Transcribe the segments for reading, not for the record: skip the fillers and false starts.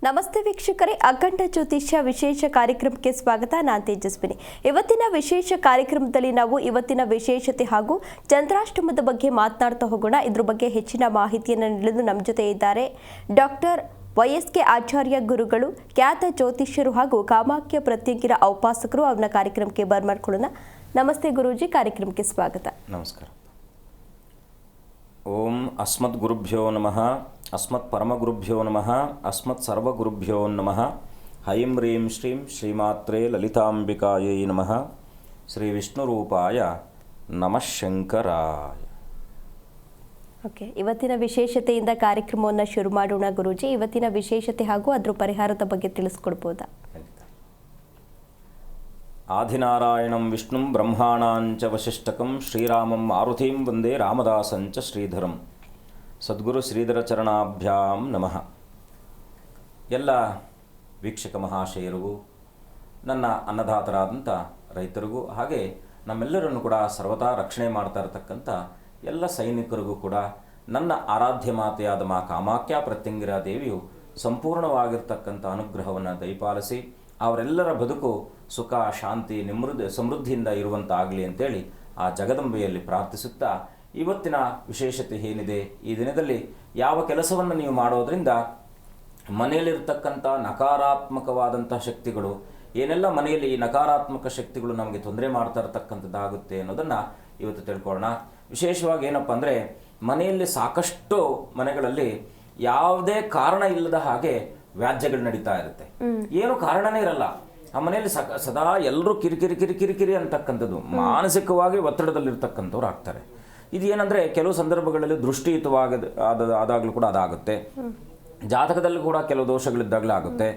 ನಮಸ್ತೆ ವೀಕ್ಷಕರೇ, ಅಖಂಡ ಜ್ಯೋತಿಷ್ಯ ವಿಶೇಷ ಕಾರ್ಯಕ್ರಮಕ್ಕೆ ಸ್ವಾಗತ. ನಾನು ತೇಜಸ್ವಿನಿ. ಇವತ್ತಿನ ವಿಶೇಷ ಕಾರ್ಯಕ್ರಮದಲ್ಲಿ ನಾವು ಇವತ್ತಿನ ವಿಶೇಷತೆ ಹಾಗೂ ಚಂದ್ರಾಷ್ಟಮದ ಬಗ್ಗೆ ಮಾತನಾಡ್ತಾ ಹೋಗೋಣ. ಇದ್ರ ಬಗ್ಗೆ ಹೆಚ್ಚಿನ ಮಾಹಿತಿಯನ್ನು ನೀಡಲು ನಮ್ಮ ಜೊತೆ ಇದ್ದಾರೆ ಡಾಕ್ಟರ್ YSK ಆಚಾರ್ಯ ಗುರುಗಳು, ಖ್ಯಾತ ಜ್ಯೋತಿಷ್ಯರು ಹಾಗೂ ಕಾಮಾಖ್ಯ ಪ್ರತ್ಯಂಗಿರ ಔಪಾಸಕರು. ಅವ್ರನ್ನ ಕಾರ್ಯಕ್ರಮಕ್ಕೆ ಬರ್ಮಾಡ್ಕೊಳ್ಳೋಣ. ನಮಸ್ತೆ ಗುರೂಜಿ, ಕಾರ್ಯಕ್ರಮಕ್ಕೆ ಸ್ವಾಗತ. ನಮಸ್ಕಾರ. ಓಂ ಅಸ್ಮದ್ ಗುರುಭ್ಯೋ ನಮಃ, ಅಸ್ಮತ್ ಪರಮಗುರುಭ್ಯೋ ನಮಃ, ಅಸ್ಮತ್ ಸರ್ವಗುರುಭ್ಯೋ ನಮಃ. ಹೈಂ ಹ್ರೀಂ ಶ್ರೀಂ ಶ್ರೀಮಾತ್ರೇ ಲಲಿತಾಂಬಿಕಾಯೈ ನಮಃ. ಶ್ರೀ ವಿಷ್ಣುರೂಪಾಯ ನಮಃ ಶಂಕರಾಯ. ಓಕೆ, ಇವತ್ತಿನ ವಿಶೇಷತೆಯಿಂದ ಕಾರ್ಯಕ್ರಮವನ್ನು ಶುರು ಮಾಡೋಣ ಗುರೂಜಿ. ಇವತ್ತಿನ ವಿಶೇಷತೆ ಹಾಗೂ ಅದರ ಪರಿಹಾರದ ಬಗ್ಗೆ ತಿಳಿಸ್ಕೊಡ್ಬೋದಾ? ಆದಿನಾರಾಯಣಂ ವಿಷ್ಣುಂ ಬ್ರಹ್ಮಾಣಾಂಚ ವಶಿಷ್ಠಕಂ ಶ್ರೀರಾಮಂ ಮಾರುತಿಂ ವಂದೇ ರಾಮದಾಸಂಚ ಶ್ರೀಧರಂ. ಸದ್ಗುರು ಶ್ರೀಧರ ಚರಣಾಭ್ಯಾಂ ನಮಃ. ಎಲ್ಲ ವೀಕ್ಷಕ ಮಹಾಶಯರಿಗೂ, ನನ್ನ ಅನ್ನದಾತರಾದಂಥ ರೈತರಿಗೂ, ಹಾಗೆ ನಮ್ಮೆಲ್ಲರನ್ನು ಕೂಡ ಸರ್ವತಾ ರಕ್ಷಣೆ ಮಾಡ್ತಾ ಇರತಕ್ಕಂಥ ಎಲ್ಲ ಸೈನಿಕರಿಗೂ ಕೂಡ ನನ್ನ ಆರಾಧ್ಯ ಮಾತೆಯಾದ ಮಾ ಕಾಮಾಖ್ಯ ಪ್ರತ್ಯಂಗಿರ ದೇವಿಯು ಸಂಪೂರ್ಣವಾಗಿರ್ತಕ್ಕಂಥ ಅನುಗ್ರಹವನ್ನು ದಯಪಾಲಿಸಿ ಅವರೆಲ್ಲರ ಬದುಕು ಸುಖ ಶಾಂತಿ ಸಮೃದ್ಧಿಯಿಂದ ಇರುವಂತಾಗಲಿ ಅಂತೇಳಿ ಆ ಜಗದಂಬೆಯಲ್ಲಿ ಪ್ರಾರ್ಥಿಸುತ್ತಾ, ಇವತ್ತಿನ ವಿಶೇಷತೆ ಏನಿದೆ, ಈ ದಿನದಲ್ಲಿ ಯಾವ ಕೆಲಸವನ್ನು ನೀವು ಮಾಡೋದರಿಂದ ಮನೆಯಲ್ಲಿರ್ತಕ್ಕಂಥ ನಕಾರಾತ್ಮಕವಾದಂಥ ಶಕ್ತಿಗಳು ಏನೆಲ್ಲ ಮನೆಯಲ್ಲಿ ಈ ನಕಾರಾತ್ಮಕ ಶಕ್ತಿಗಳು ನಮಗೆ ತೊಂದರೆ ಮಾಡ್ತಾ ಇರತಕ್ಕಂಥದ್ದಾಗುತ್ತೆ ಅನ್ನೋದನ್ನು ಇವತ್ತು ತಿಳ್ಕೊಳ್ಳೋಣ. ವಿಶೇಷವಾಗಿ ಏನಪ್ಪ ಅಂದರೆ, ಮನೆಯಲ್ಲಿ ಸಾಕಷ್ಟು ಮನೆಗಳಲ್ಲಿ ಯಾವುದೇ ಕಾರಣ ಇಲ್ಲದ ಹಾಗೆ ವ್ಯಾಜ್ಯಗಳು ನಡೀತಾ ಇರುತ್ತೆ. ಏನು ಕಾರಣನೇ ಇರಲ್ಲ. ಆ ಮನೆಯಲ್ಲಿ ಸದಾ ಎಲ್ಲರೂ ಕಿರಿಕಿರಿ ಅಂತಕ್ಕಂಥದ್ದು, ಮಾನಸಿಕವಾಗಿ ಒತ್ತಡದಲ್ಲಿರ್ತಕ್ಕಂಥವ್ರು ಆಗ್ತಾರೆ. ಇದು ಏನಂದರೆ, ಕೆಲವು ಸಂದರ್ಭಗಳಲ್ಲಿ ಆದಾಗಲೂ ಕೂಡ ಅದಾಗುತ್ತೆ. ಜಾತಕದಲ್ಲಿ ಕೂಡ ಕೆಲವು ದೋಷಗಳಿದ್ದಾಗಲೇ ಆಗುತ್ತೆ.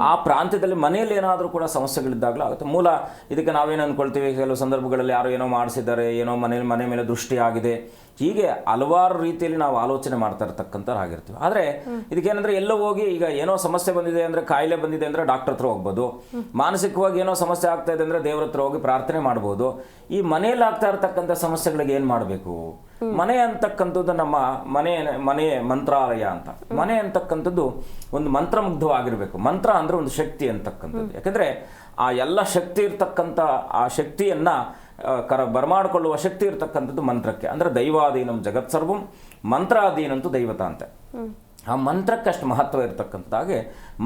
ಆ ಪ್ರಾಂತ್ಯದಲ್ಲಿ ಮನೆಯಲ್ಲಿ ಏನಾದರೂ ಕೂಡ ಸಮಸ್ಯೆಗಳಿದ್ದಾಗಲೂ ಆಗುತ್ತೆ. ಮೂಲ ಇದಕ್ಕೆ ನಾವೇನು ಅಂದ್ಕೊಳ್ತೀವಿ, ಕೆಲವು ಸಂದರ್ಭಗಳಲ್ಲಿ ಯಾರೋ ಏನೋ ಮಾಡಿಸಿದ್ದಾರೆ, ಏನೋ ಮನೆ ಮೇಲೆ ದೃಷ್ಟಿ ಆಗಿದೆ, ಹೀಗೆ ಹಲವಾರು ರೀತಿಯಲ್ಲಿ ನಾವು ಆಲೋಚನೆ ಮಾಡ್ತಾ ಇರ್ತಕ್ಕಂಥವ್ರು ಆಗಿರ್ತೀವಿ. ಆದರೆ ಇದಕ್ಕೇನಂದರೆ, ಎಲ್ಲೋ ಹೋಗಿ ಈಗ ಏನೋ ಸಮಸ್ಯೆ ಬಂದಿದೆ ಅಂದರೆ, ಕಾಯಿಲೆ ಬಂದಿದೆ ಅಂದರೆ ಡಾಕ್ಟರ್ ಹತ್ರ ಹೋಗ್ಬೋದು. ಮಾನಸಿಕವಾಗಿ ಏನೋ ಸಮಸ್ಯೆ ಆಗ್ತಾ ಇದೆ ಅಂದರೆ ದೇವ್ರ ಹತ್ರ ಹೋಗಿ ಪ್ರಾರ್ಥನೆ ಮಾಡ್ಬೋದು. ಈ ಮನೆಯಲ್ಲಿ ಆಗ್ತಾ ಇರ್ತಕ್ಕಂಥ ಸಮಸ್ಯೆಗಳಿಗೆ ಏನು ಮಾಡಬೇಕು? ಮನೆ ಅಂತಕ್ಕಂಥದ್ದು ನಮ್ಮ ಮನೆ ಮಂತ್ರಾಲಯ ಅಂತ. ಮನೆ ಅಂತಕ್ಕಂಥದ್ದು ಒಂದು ಮಂತ್ರಮುಗ್ಧವಾಗಿರಬೇಕು. ಮಂತ್ರ ಅಂದರೆ ಒಂದು ಶಕ್ತಿ ಅಂತಕ್ಕಂಥದ್ದು. ಯಾಕೆಂದರೆ ಆ ಎಲ್ಲ ಶಕ್ತಿ ಇರ್ತಕ್ಕಂಥ ಆ ಶಕ್ತಿಯನ್ನು ಬರಮಾಡಿಕೊಳ್ಳುವ ಶಕ್ತಿ ಇರ್ತಕ್ಕಂಥದ್ದು ಮಂತ್ರಕ್ಕೆ. ಅಂದರೆ ದೈವಾಧೀನಂ ಜಗತ್ಸರ್ವಂ ಮಂತ್ರಾಧೀನಂತೂ ದೈವತ ಅಂತೆ. ಆ ಮಂತ್ರಕ್ಕೆ ಅಷ್ಟು ಮಹತ್ವ ಇರತಕ್ಕಂಥದ್ದಾಗೆ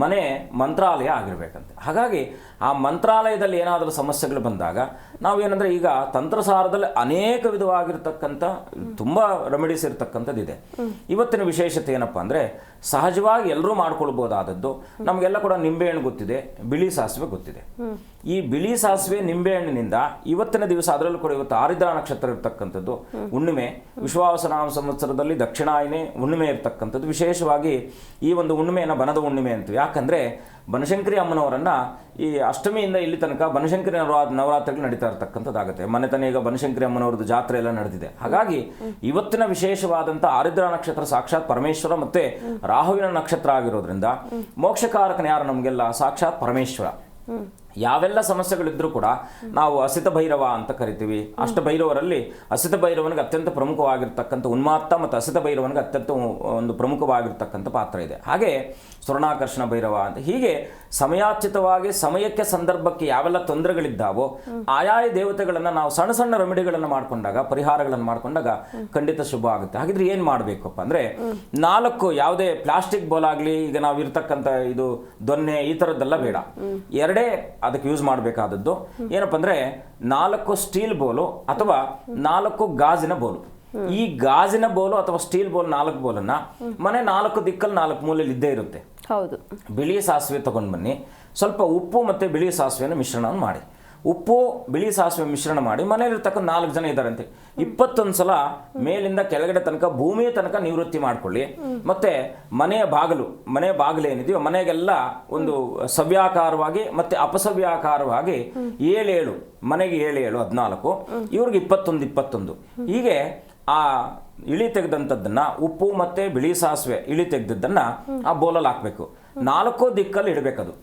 ಮನೆ ಮಂತ್ರಾಲಯ ಆಗಿರಬೇಕಂತೆ. ಹಾಗಾಗಿ ಆ ಮಂತ್ರಾಲಯದಲ್ಲಿ ಏನಾದರೂ ಸಮಸ್ಯೆಗಳು ಬಂದಾಗ ನಾವೇನಂದರೆ, ಈಗ ತಂತ್ರಸಾರದಲ್ಲಿ ಅನೇಕ ವಿಧವಾಗಿರ್ತಕ್ಕಂಥ ತುಂಬ ರೆಮಿಡೀಸ್ ಇರ್ತಕ್ಕಂಥದ್ದಿದೆ. ಇವತ್ತಿನ ವಿಶೇಷತೆ ಏನಪ್ಪ ಅಂದರೆ, ಸಹಜವಾಗಿ ಎಲ್ಲರೂ ಮಾಡ್ಕೊಳ್ಬೋದಾದದ್ದು, ನಮಗೆಲ್ಲ ಕೂಡ ನಿಂಬೆಹಣ್ಣು ಗೊತ್ತಿದೆ, ಬಿಳಿ ಸಾಸಿವೆ ಗೊತ್ತಿದೆ. ಈ ಬಿಳಿ ಸಾಸಿವೆ ನಿಂಬೆಹಣ್ಣಿನಿಂದ ಇವತ್ತಿನ ದಿವಸ, ಅದರಲ್ಲೂ ಕೂಡ ಇವತ್ತು ಆರಿದ್ರ ನಕ್ಷತ್ರ ಇರ್ತಕ್ಕಂಥದ್ದು, ಹುಣ್ಣಿಮೆ, ವಿಶ್ವಾವಸನಾಮ ಸಂವತ್ಸರದಲ್ಲಿ ದಕ್ಷಿಣಾಯನೆ ಹುಣ್ಣಿಮೆ ಇರ್ತಕ್ಕಂಥದ್ದು. ವಿಶೇಷವಾಗಿ ಈ ಒಂದು ಹುಣ್ಣಿಮೆಯನ್ನು ಬನದ ಹುಣ್ಣಿಮೆ ಅಂತೀವಿ. ಯಾಕಂದರೆ ಬನಶಂಕರಿ ಅಮ್ಮನವರನ್ನು ಈ ಅಷ್ಟಮಿಯಿಂದ ಇಲ್ಲಿ ತನಕ ಬನಶಂಕರಿ ನವರಾತ್ರಿಗಳು ನಡೀತಾ ಇರ್ತಕ್ಕಂಥದ್ದಾಗುತ್ತೆ. ಮನೆತನ ಈಗ ಬನಶಂಕರಿ ಅಮ್ಮನವ್ರದ್ದು ಜಾತ್ರೆ ಎಲ್ಲ ನಡೆದಿದೆ. ಹಾಗಾಗಿ ಇವತ್ತಿನ ವಿಶೇಷವಾದಂಥ ಆರಿದ್ರ ನಕ್ಷತ್ರ ಸಾಕ್ಷಾತ್ ಪರಮೇಶ್ವರ ಮತ್ತು ರಾಹುವಿನ ನಕ್ಷತ್ರ ಆಗಿರೋದ್ರಿಂದ ಮೋಕ್ಷಕಾರಕನ ಯಾರು ನಮಗೆಲ್ಲ? ಸಾಕ್ಷಾತ್ ಪರಮೇಶ್ವರ. ಯಾವೆಲ್ಲ ಸಮಸ್ಯೆಗಳಿದ್ರೂ ಕೂಡ ನಾವು ಅಸಿತ ಭೈರವ ಅಂತ ಕರಿತೀವಿ. ಅಷ್ಟಭೈರವರಲ್ಲಿ ಅಸಿತ ಭೈರವನಿಗೆ ಅತ್ಯಂತ ಪ್ರಮುಖವಾಗಿರ್ತಕ್ಕಂಥ ಉನ್ಮಾತ್ತ ಮತ್ತು ಅಸಿತ ಭೈರವನಿಗೆ ಅತ್ಯಂತ ಒಂದು ಪ್ರಮುಖವಾಗಿರ್ತಕ್ಕಂಥ ಪಾತ್ರ ಇದೆ. ಹಾಗೆ ಸ್ವರ್ಣಾಕರ್ಷಣ ಭೈರವ ಅಂತ. ಹೀಗೆ ಸಮಯೋಚಿತವಾಗಿ ಸಮಯಕ್ಕೆ ಸಂದರ್ಭಕ್ಕೆ ಯಾವೆಲ್ಲ ತೊಂದರೆಗಳಿದ್ದಾವೋ ಆಯಾಯ ದೇವತೆಗಳನ್ನು ನಾವು ಸಣ್ಣ ಸಣ್ಣ ರೆಮಿಡಿಗಳನ್ನು ಮಾಡಿಕೊಂಡಾಗ, ಪರಿಹಾರಗಳನ್ನು ಮಾಡಿಕೊಂಡಾಗ ಖಂಡಿತ ಶುಭ ಆಗುತ್ತೆ. ಹಾಗಿದ್ರೆ ಏನು ಮಾಡಬೇಕಪ್ಪ ಅಂದರೆ, 4 ಯಾವುದೇ ಪ್ಲಾಸ್ಟಿಕ್ ಬೌಲ್ ಆಗಲಿ, ಈಗ ನಾವು ಇರ್ತಕ್ಕಂಥ ಇದು ದೊನ್ನೆ ಈ ಥರದ್ದೆಲ್ಲ ಬೇಡ, 2 ಅದಕ್ಕೆ ಯೂಸ್ ಮಾಡಬೇಕಾದದ್ದು. ಏನಪ್ಪ ಅಂದರೆ, 4 ಸ್ಟೀಲ್ ಬೋಲು ಅಥವಾ 4 ಗಾಜಿನ ಬೋಲು. ಈ ಗಾಜಿನ ಬೋಲು ಅಥವಾ ಸ್ಟೀಲ್ ಬೋಲ್ 4 ಬೋಲನ್ನು ಮನೆ 4 ದಿಕ್ಕಲ್ಲಿ 4 ಮೂಲೆಯಲ್ಲಿ ಇದ್ದೇ ಇರುತ್ತೆ. ಹೌದು. ಬಿಳಿ ಸಾಸಿವೆ ತಗೊಂಡು ಬನ್ನಿ, ಸ್ವಲ್ಪ ಉಪ್ಪು ಮತ್ತು ಬಿಳಿ ಸಾಸಿವೆನ ಮಿಶ್ರಣವನ್ನು ಮಾಡಿ, ಉಪ್ಪು ಬಿಳಿ ಸಾಸಿವೆ ಮಿಶ್ರಣ ಮಾಡಿ, ಮನೆಯಲ್ಲಿರ್ತಕ್ಕಂಥ 4 ಜನ ಇದ್ದಾರಂತೆ, 21 ಸಲ ಮೇಲಿಂದ ಕೆಳಗಡೆ ತನಕ ಭೂಮಿಯ ತನಕ ನಿವೃತ್ತಿ ಮಾಡ್ಕೊಳ್ಳಿ. ಮತ್ತು ಮನೆ ಬಾಗಿಲು ಏನಿದೆಯೋ ಮನೆಗೆಲ್ಲ ಒಂದು ಸವ್ಯಾಕಾರವಾಗಿ ಮತ್ತು ಅಪಸವ್ಯಾಕಾರವಾಗಿ 7 ಮನೆಗೆ 7 14, ಇವ್ರಿಗೆ 21 ಹೀಗೆ ಆ ಇಳಿ ತೆಗೆದಂಥದ್ದನ್ನು, ಉಪ್ಪು ಮತ್ತು ಬಿಳಿ ಸಾಸಿವೆ ಇಳಿ ತೆಗೆದದ್ದನ್ನು ಆ ಬೋಲಲ್ಲಿ ಹಾಕಬೇಕು. 4 ದಿಕ್ಕಲ್ಲಿ ಇಡಬೇಕದು.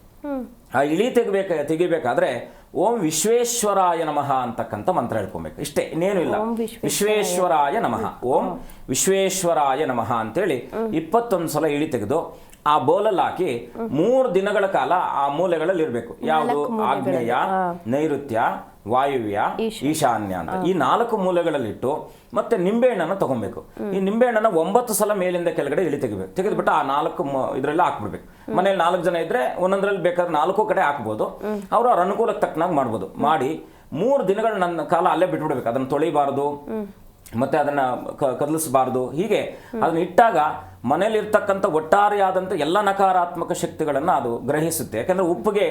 ಆ ಇಳಿ ತೆಗಿಬೇಕಾದ್ರೆ ಓಂ ವಿಶ್ವೇಶ್ವರಾಯ ನಮಃ ಅಂತಕ್ಕಂಥ ಮಂತ್ರ ಹೇಳ್ಕೊಬೇಕು. ಇಷ್ಟೇ, ಇನ್ನೇನು ಇಲ್ಲ. ವಿಶ್ವೇಶ್ವರಾಯ ನಮಃ, ಓಂ ವಿಶ್ವೇಶ್ವರಾಯ ನಮಃ ಅಂತೇಳಿ 21 ಸಲ ಇಳಿ ತೆಗೆದು ಆ ಬೋಲಲ್ಲಿ ಹಾಕಿ 3 ದಿನಗಳ ಕಾಲ ಆ ಮೂಲೆಗಳಲ್ಲಿ ಇರಬೇಕು. ಯಾವುದು? ಆಗ್ನೇಯ, ನೈಋತ್ಯ, ವಾಯುವ್ಯ, ಈಶಾನ್ಯ ಅಂತ ಈ 4 ಮೂಲೆಗಳಲ್ಲಿಟ್ಟು ಮತ್ತೆ ನಿಂಬೆಹಣ್ಣನ್ನು ತಗೊಬೇಕು. ಈ ನಿಂಬೆಹಣ್ಣನ್ನ 9 ಸಲ ಮೇಲಿಂದ ಕೆಳಗಡೆ ತೆಗಿಬೇಕು. ತೆಗೆದ್ಬಿಟ್ಟು ಆ 4 ಇದರಲ್ಲಿ ಹಾಕ್ಬಿಡ್ಬೇಕು. ಮನೇಲಿ 4 ಜನ ಇದ್ರೆ ಒಂದೊಂದ್ರಲ್ಲಿ ಬೇಕಾದ್ರೆ 4 ಕಡೆ ಹಾಕ್ಬೋದು. ಅವ್ರ ಅನುಕೂಲಕ್ಕೆ ತಕ್ಕನಾಗಿ ಮಾಡ್ಬೋದು. ಮಾಡಿ 3 ದಿನಗಳ ನನ್ನ ಕಾಲ ಅಲ್ಲೇ ಬಿಟ್ಬಿಡ್ಬೇಕು. ಅದನ್ನ ತೊಳಿಬಾರ್ದು, ಮತ್ತೆ ಅದನ್ನ ಕದಲಿಸಬಾರ್ದು. ಹೀಗೆ ಅದನ್ನ ಇಟ್ಟಾಗ ಮನೇಲಿ ಇರ್ತಕ್ಕಂಥ ಒಟ್ಟಾರೆಯಾದಂಥ ಎಲ್ಲ ನಕಾರಾತ್ಮಕ ಶಕ್ತಿಗಳನ್ನ ಅದು ಗ್ರಹಿಸುತ್ತೆ. ಯಾಕಂದ್ರೆ ಉಪ್ಪಿಗೆ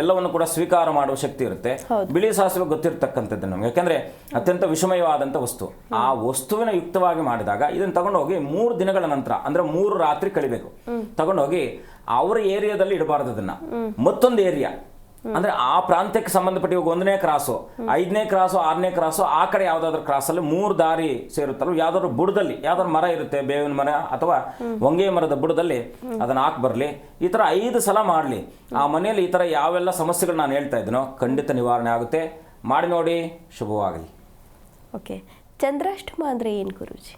ಎಲ್ಲವನ್ನು ಕೂಡ ಸ್ವೀಕಾರ ಮಾಡುವ ಶಕ್ತಿ ಇರುತ್ತೆ. ಬಿಳಿ ಸಾಸಿವೆ ಗೊತ್ತಿರ್ತಕ್ಕಂಥದ್ದು ನಮ್ಗೆ, ಯಾಕಂದ್ರೆ ಅತ್ಯಂತ ವಿಷಮಯವಾದಂಥ ವಸ್ತು. ಆ ವಸ್ತುವಿನ ಯುಕ್ತವಾಗಿ ಮಾಡಿದಾಗ ಇದನ್ನ ತಗೊಂಡೋಗಿ 3 ದಿನಗಳ ನಂತರ ಅಂದ್ರೆ 3 ರಾತ್ರಿ ಕಳಿಬೇಕು. ತಗೊಂಡೋಗಿ ಅವ್ರ ಏರಿಯಾದಲ್ಲಿ ಇಡಬಾರ್ದು. ಅದನ್ನ ಮತ್ತೊಂದು ಏರಿಯಾ ಅಂದ್ರೆ ಆ ಪ್ರಾಂತ್ಯಕ್ಕೆ ಸಂಬಂಧಪಟ್ಟ 1ನೇ ಕ್ರಾಸು, 5ನೇ ಕ್ರಾಸು, 6ನೇ ಕ್ರಾಸು, ಆ ಕಡೆ ಯಾವ್ದಾದ್ರು ಕ್ರಾಸಲ್ಲಿ 3 ದಾರಿ ಸೇರುತ್ತಲ್ಲ, ಯಾವ್ದಾದ್ರು ಬುಡದಲ್ಲಿ ಯಾವ್ದಾದ್ರು ಮರ ಇರುತ್ತೆ, ಬೇವಿನ ಮರ ಅಥವಾ ಹೊಂಗೆ ಮರದ ಬುಡದಲ್ಲಿ ಅದನ್ನ ಹಾಕಿ ಬರಲಿ. ಈ ತರ 5 ಸಲ ಮಾಡಲಿ. ಆ ಮನೆಯಲ್ಲಿ ಈ ತರ ಯಾವೆಲ್ಲ ಸಮಸ್ಯೆಗಳು ನಾನು ಹೇಳ್ತಾ ಇದ್ದೀನೋ ಖಂಡಿತ ನಿವಾರಣೆ ಆಗುತ್ತೆ. ಮಾಡಿ ನೋಡಿ, ಶುಭವಾಗಲಿ. ಓಕೆ, ಚಂದ್ರಾಷ್ಟಮ ಅಂದ್ರೆ ಏನು ಗುರೂಜಿ?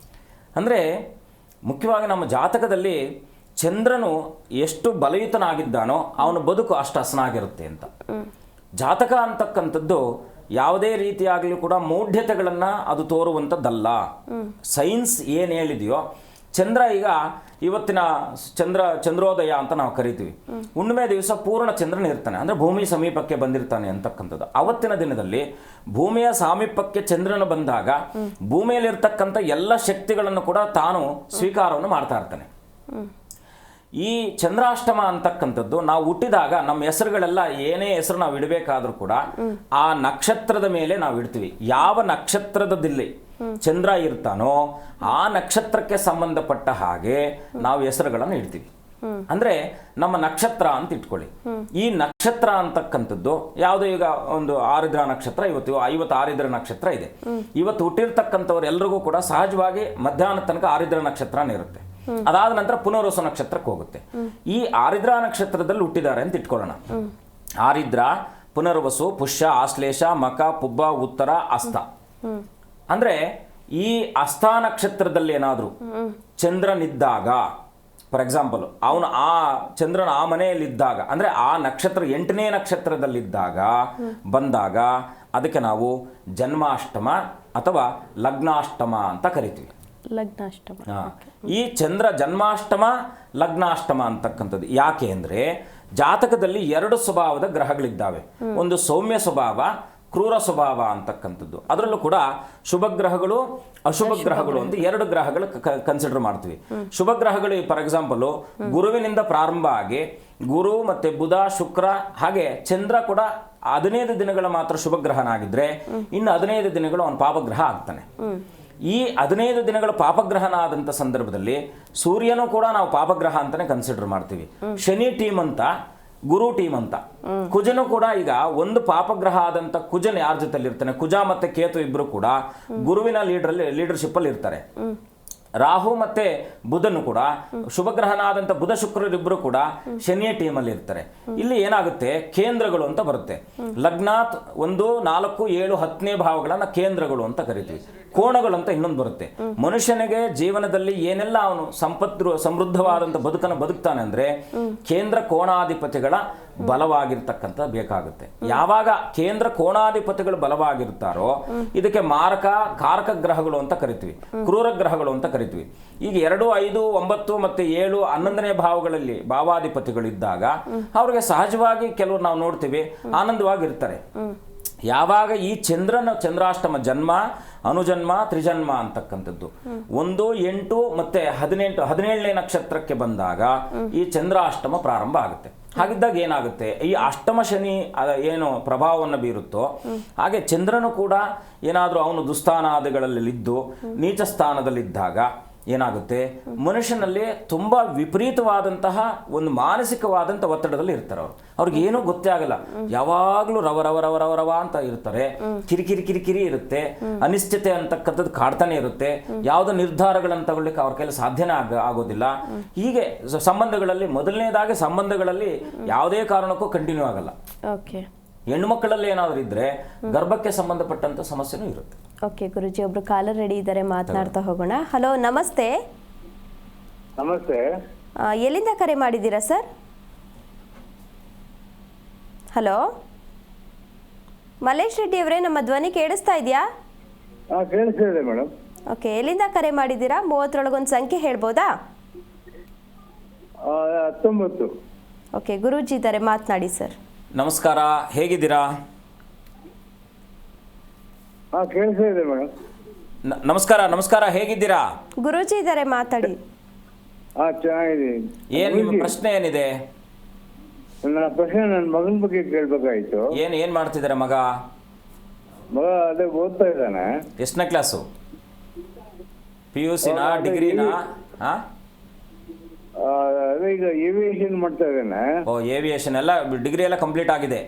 ಅಂದ್ರೆ ಮುಖ್ಯವಾಗಿ ನಮ್ಮ ಜಾತಕದಲ್ಲಿ ಚಂದ್ರನು ಎಷ್ಟು ಬಲಯುತನಾಗಿದ್ದಾನೋ ಅವನ ಬದುಕು ಅಷ್ಟು ಹಸನಾಗಿರುತ್ತೆ ಅಂತ. ಜಾತಕ ಅಂತಕ್ಕಂಥದ್ದು ಯಾವುದೇ ರೀತಿಯಾಗಲೂ ಕೂಡ ಮೌಢ್ಯತೆಗಳನ್ನು ಅದು ತೋರುವಂಥದ್ದಲ್ಲ. ಸೈನ್ಸ್ ಏನು ಹೇಳಿದೆಯೋ, ಚಂದ್ರ ಈಗ ಇವತ್ತಿನ ಚಂದ್ರೋದಯ ಅಂತ ನಾವು ಕರಿತೀವಿ. ಹುಣ್ಣಿಮೆ ದಿವಸ ಪೂರ್ಣ ಚಂದ್ರನ ಇರ್ತಾನೆ, ಅಂದ್ರೆ ಭೂಮಿ ಸಮೀಪಕ್ಕೆ ಬಂದಿರ್ತಾನೆ ಅಂತಕ್ಕಂಥದ್ದು. ಅವತ್ತಿನ ದಿನದಲ್ಲಿ ಭೂಮಿಯ ಸಾಮೀಪ್ಯಕ್ಕೆ ಚಂದ್ರನ ಬಂದಾಗ ಭೂಮಿಯಲ್ಲಿರ್ತಕ್ಕಂಥ ಎಲ್ಲ ಶಕ್ತಿಗಳನ್ನು ಕೂಡ ತಾನು ಸ್ವೀಕಾರವನ್ನು ಮಾಡ್ತಾ ಇರ್ತಾನೆ. ಈ ಚಂದ್ರಾಷ್ಟಮ ಅಂತಕ್ಕಂಥದ್ದು ನಾವು ಹುಟ್ಟಿದಾಗ ನಮ್ಮ ಹೆಸರುಗಳೆಲ್ಲ ಏನೇ ಹೆಸರು ನಾವು ಇಡಬೇಕಾದ್ರೂ ಕೂಡ ಆ ನಕ್ಷತ್ರದ ಮೇಲೆ ನಾವು ಇಡ್ತೀವಿ. ಯಾವ ನಕ್ಷತ್ರದಲ್ಲಿ ಚಂದ್ರ ಇರ್ತಾನೋ ಆ ನಕ್ಷತ್ರಕ್ಕೆ ಸಂಬಂಧಪಟ್ಟ ಹಾಗೆ ನಾವು ಹೆಸರುಗಳನ್ನು ಇಡ್ತೀವಿ. ಅಂದ್ರೆ ನಮ್ಮ ನಕ್ಷತ್ರ ಅಂತ ಇಟ್ಕೊಳ್ಳಿ. ಈ ನಕ್ಷತ್ರ ಅಂತಕ್ಕಂಥದ್ದು ಯಾವುದೋ ಈಗ ಒಂದು ಆರಿದ್ರ ನಕ್ಷತ್ರ, ಇವತ್ತು 50 ಆರಿದ್ರ ನಕ್ಷತ್ರ ಇದೆ. ಇವತ್ತು ಹುಟ್ಟಿರ್ತಕ್ಕಂಥವ್ರು ಎಲ್ರಿಗೂ ಕೂಡ ಸಹಜವಾಗಿ ಮಧ್ಯಾಹ್ನ ತನಕ ಆರಿದ್ರ ನಕ್ಷತ್ರನೇ ಇರುತ್ತೆ. ಅದಾದ ನಂತರ ಪುನರ್ವಸು ನಕ್ಷತ್ರಕ್ಕೆ ಹೋಗುತ್ತೆ. ಈ ಆರಿದ್ರ ನಕ್ಷತ್ರದಲ್ಲಿ ಹುಟ್ಟಿದ್ದಾರೆ ಅಂತ ಇಟ್ಕೊಳ್ಳೋಣ. ಆರಿದ್ರ, ಪುನರ್ವಸು, ಪುಷ್ಯ, ಆಶ್ಲೇಷ, ಮಕ, ಪುಬ್ಬ, ಉತ್ತರ, ಅಸ್ತ. ಅಂದ್ರೆ ಈ ಅಸ್ತ ನಕ್ಷತ್ರದಲ್ಲಿ ಏನಾದ್ರು ಚಂದ್ರನಿದ್ದಾಗ, ಫಾರ್ ಎಕ್ಸಾಂಪಲ್ ಅವನು ಆ ಚಂದ್ರನ ಆ ಮನೆಯಲ್ಲಿದ್ದಾಗ, ಅಂದ್ರೆ ಆ ನಕ್ಷತ್ರ 8ನೇ ನಕ್ಷತ್ರದಲ್ಲಿದ್ದಾಗ ಬಂದಾಗ ಅದಕ್ಕೆ ನಾವು ಜನ್ಮಾಷ್ಟಮ ಅಥವಾ ಲಗ್ನಾಷ್ಟಮ ಅಂತ ಕರಿತೀವಿ. ಲಗ್ನಾಷ್ಟಮ. ಈ ಚಂದ್ರ ಜನ್ಮಾಷ್ಟಮ, ಲಗ್ನಾಷ್ಟಮ ಅಂತಕ್ಕಂಥದ್ದು ಯಾಕೆ ಅಂದ್ರೆ ಜಾತಕದಲ್ಲಿ 2 ಸ್ವಭಾವದ ಗ್ರಹಗಳಿದ್ದಾವೆ. ಒಂದು ಸೌಮ್ಯ ಸ್ವಭಾವ, ಕ್ರೂರ ಸ್ವಭಾವ ಅಂತಕ್ಕಂಥದ್ದು. ಅದರಲ್ಲೂ ಕೂಡ ಶುಭ ಗ್ರಹಗಳು, ಅಶುಭ ಗ್ರಹಗಳು ಅಂತ 2 ಗ್ರಹಗಳು ಕನ್ಸಿಡರ್ ಮಾಡ್ತೀವಿ. ಶುಭ ಗ್ರಹಗಳು ಫಾರ್ ಎಕ್ಸಾಂಪಲ್ ಗುರುವಿನಿಂದ ಪ್ರಾರಂಭ ಆಗಿ ಗುರು ಮತ್ತೆ ಬುಧ, ಶುಕ್ರ, ಹಾಗೆ ಚಂದ್ರ ಕೂಡ 15 ದಿನಗಳ ಮಾತ್ರ ಶುಭ ಗ್ರಹನಾಗಿದ್ರೆ ಇನ್ನು 15 ದಿನಗಳು ಅವನು ಪಾಪಗ್ರಹ ಆಗ್ತಾನೆ. ಈ 15 ದಿನಗಳ ಪಾಪಗ್ರಹನಾದಂಥ ಸಂದರ್ಭದಲ್ಲಿ ಸೂರ್ಯನೂ ಕೂಡ ನಾವು ಪಾಪಗ್ರಹ ಅಂತಾನೆ ಕನ್ಸಿಡರ್ ಮಾಡ್ತೀವಿ. ಶನಿ ಟೀಮ್ ಅಂತ, ಗುರು ಟೀಮ್ ಅಂತ. ಕುಜನು ಕೂಡ ಈಗ ಒಂದು ಪಾಪಗ್ರಹ ಆದಂತ ಕುಜನ್ ಯಾರ ಜೊತೆಲಿ ಇರ್ತಾನೆ? ಕುಜ ಮತ್ತೆ ಕೇತು ಇಬ್ರು ಕೂಡ ಗುರುವಿನ ಲೀಡರ್ಶಿಪ್ ಅಲ್ಲಿ ಇರ್ತಾರೆ. ರಾಹು ಮತ್ತೆ ಬುಧನು ಕೂಡ ಶುಭಗ್ರಹನಾದಂಥ ಬುಧ ಶುಕ್ರರಿಬ್ಬರು ಕೂಡ ಶನಿಯ ಟೀಮಲ್ಲಿ ಇರ್ತಾರೆ. ಇಲ್ಲಿ ಏನಾಗುತ್ತೆ, ಕೇಂದ್ರಗಳು ಅಂತ ಬರುತ್ತೆ. ಲಗ್ನಾತ್ 1, 4, 7, 10ನೇ ಭಾವಗಳನ್ನ ಕೇಂದ್ರಗಳು ಅಂತ ಕರಿತೀವಿ. ಕೋಣಗಳು ಅಂತ ಇನ್ನೊಂದು ಬರುತ್ತೆ. ಮನುಷ್ಯನಿಗೆ ಜೀವನದಲ್ಲಿ ಏನೆಲ್ಲ ಅವನು ಸಮೃದ್ಧವಾದಂಥ ಬದುಕನ್ನು ಬದುಕ್ತಾನೆ ಅಂದ್ರೆ ಕೇಂದ್ರ ಕೋಣಾಧಿಪತಿಗಳ ಬಲವಾಗಿರ್ತಕ್ಕಂಥ ಬೇಕಾಗುತ್ತೆ. ಯಾವಾಗ ಕೇಂದ್ರ ಕೋಣಾಧಿಪತಿಗಳು ಬಲವಾಗಿರ್ತಾರೋ ಇದಕ್ಕೆ ಮಾರಕ ಕಾರಕ ಗ್ರಹಗಳು ಅಂತ ಕರಿತೀವಿ, ಕ್ರೂರ ಗ್ರಹಗಳು ಅಂತ ಕರಿತೀವಿ. ಈಗ 2, 5, 9 ಮತ್ತೆ 7, 11ನೇ ಭಾವಗಳಲ್ಲಿ ಭಾವಾಧಿಪತಿಗಳಿದ್ದಾಗ ಅವ್ರಿಗೆ ಸಹಜವಾಗಿ ಕೆಲವರು ನಾವು ನೋಡ್ತೀವಿ ಆನಂದವಾಗಿರ್ತಾರೆ. ಯಾವಾಗ ಈ ಚಂದ್ರಾಷ್ಟಮ ಜನ್ಮ, ಅನುಜನ್ಮ, ತ್ರಿಜನ್ಮ ಅಂತಕ್ಕಂಥದ್ದು 1, 8 ಮತ್ತೆ 17ನೇ ನಕ್ಷತ್ರಕ್ಕೆ ಬಂದಾಗ ಈ ಚಂದ್ರಾಷ್ಟಮ ಪ್ರಾರಂಭ ಆಗುತ್ತೆ. ಹಾಗಿದ್ದಾಗ ಏನಾಗುತ್ತೆ, ಈ ಅಷ್ಟಮ ಶನಿ ಏನು ಪ್ರಭಾವವನ್ನು ಬೀರುತ್ತೋ ಹಾಗೆ ಚಂದ್ರನು ಕೂಡ ಏನಾದರೂ ಅವನು ದುಸ್ಥಾನಾದಿಗಳಲ್ಲಿದ್ದು ನೀಚ ಸ್ಥಾನದಲ್ಲಿದ್ದಾಗ ಏನಾಗುತ್ತೆ, ಮನುಷ್ಯನಲ್ಲಿ ತುಂಬಾ ವಿಪರೀತವಾದಂತಹ ಒಂದು ಮಾನಸಿಕವಾದಂಥ ಒತ್ತಡದಲ್ಲಿ ಇರ್ತಾರೆ. ಅವ್ರಿಗೆ ಏನೂ ಗೊತ್ತೇ ಆಗಲ್ಲ, ಯಾವಾಗಲೂ ರವ ಅಂತ ಇರ್ತಾರೆ. ಕಿರಿಕಿರಿ ಇರುತ್ತೆ, ಅನಿಶ್ಚಿತೆ ಅಂತಕ್ಕಂಥದ್ದು ಕಾಡ್ತಾನೆ ಇರುತ್ತೆ. ಯಾವುದೋ ನಿರ್ಧಾರಗಳನ್ನು ತಗೊಳ್ಳಿಕ್ಕೆ ಅವ್ರ ಕೈಲಿ ಸಾಧ್ಯನೇ ಆಗೋದಿಲ್ಲ. ಹೀಗೆ ಸಂಬಂಧಗಳಲ್ಲಿ ಮೊದಲನೇದಾಗಿ ಸಂಬಂಧಗಳಲ್ಲಿ ಯಾವುದೇ ಕಾರಣಕ್ಕೂ ಕಂಟಿನ್ಯೂ ಆಗಲ್ಲ. ಹೆಣ್ಣು ಮಕ್ಕಳಲ್ಲಿ ಏನಾದರೂ ಇದ್ರೆ ಗರ್ಭಕ್ಕೆ ಸಂಬಂಧಪಟ್ಟಂತ ಸಮಸ್ಯೆನೂ ಇರುತ್ತೆ. ಓಕೆ ಗುರುಜಿ, ಒಬ್ರು ಕಾಲರ್ ರೆಡಿ ಇದ್ದಾರೆ, ಮಾತನಾಡ್ತಾ ಹೋಗೋಣ. ಹಲೋ, ನಮಸ್ತೆ. ನಮಸ್ತೆ. ಎಲ್ಲಿಂದ ಕರೆ ಮಾಡಿದ್ದೀರಾ ಸರ್? ಹಲೋ ಮಲ್ಲೇಶ್ ರೆಡ್ಡಿ ಅವರೇ, ನಮ್ಮ ಧ್ವನಿ ಕೇಳಿಸ್ತಾ ಇದೆಯಾ? ಕೇಳಿಸ್ತಾ ಇದೆ ಮೇಡಮ್. ಓಕೆ, ಎಲ್ಲಿಂದ ಕರೆ ಮಾಡಿದ್ದೀರಾ? 30ರೊಳಗೊಂದು ಸಂಖ್ಯೆ ಹೇಳ್ಬೋದಾ? 19. ಓಕೆ, ಗುರೂಜಿ ಇದ್ದಾರೆ, ಮಾತನಾಡಿ ಸರ್. ನಮಸ್ಕಾರ, ಹೇಗಿದ್ದೀರಾ? ಕೇಳಿಸ್ತಾ ಇದೆ ಮೇಡಮ್. ನಮಸ್ಕಾರ, ಹೇಗಿದ್ದೀರಾ? ಗುರೂಜಿ ಇದ್ದಾರೆ, ಮಾತಾಡಿ. ಚೆನ್ನಾಗಿದ್ದೀನಿ. ಏನು ನಿಮ್ಮ ಪ್ರಶ್ನೆ ಏನಿದೆ? ನನ್ನ ಪ್ರಶ್ನೆ ನನ್ನ ಮಗನ ಬಗ್ಗೆ ಕೇಳ್ಬೇಕಾಯ್ತು. ಏನು ಮಾಡ್ತಿದ್ದಾರೆ ಮಗ? ಮಗ ಅದೇ ಓದ್ತಾ ಇದ್ದಾನೆ. ಎಷ್ಟನೇ ಕ್ಲಾಸು? PUCನಾ, ಡಿಗ್ರಿನಾ? ಅದೇ ಈಗ ಏವಿಯೇಷನ್ ಮಾಡ್ತಾ ಇದ್ದಾನೆ. ಏವಿಯೇಷನ್ ಎಲ್ಲ ಡಿಗ್ರಿ ಎಲ್ಲ ಕಂಪ್ಲೀಟ್ ಆಗಿದೆ.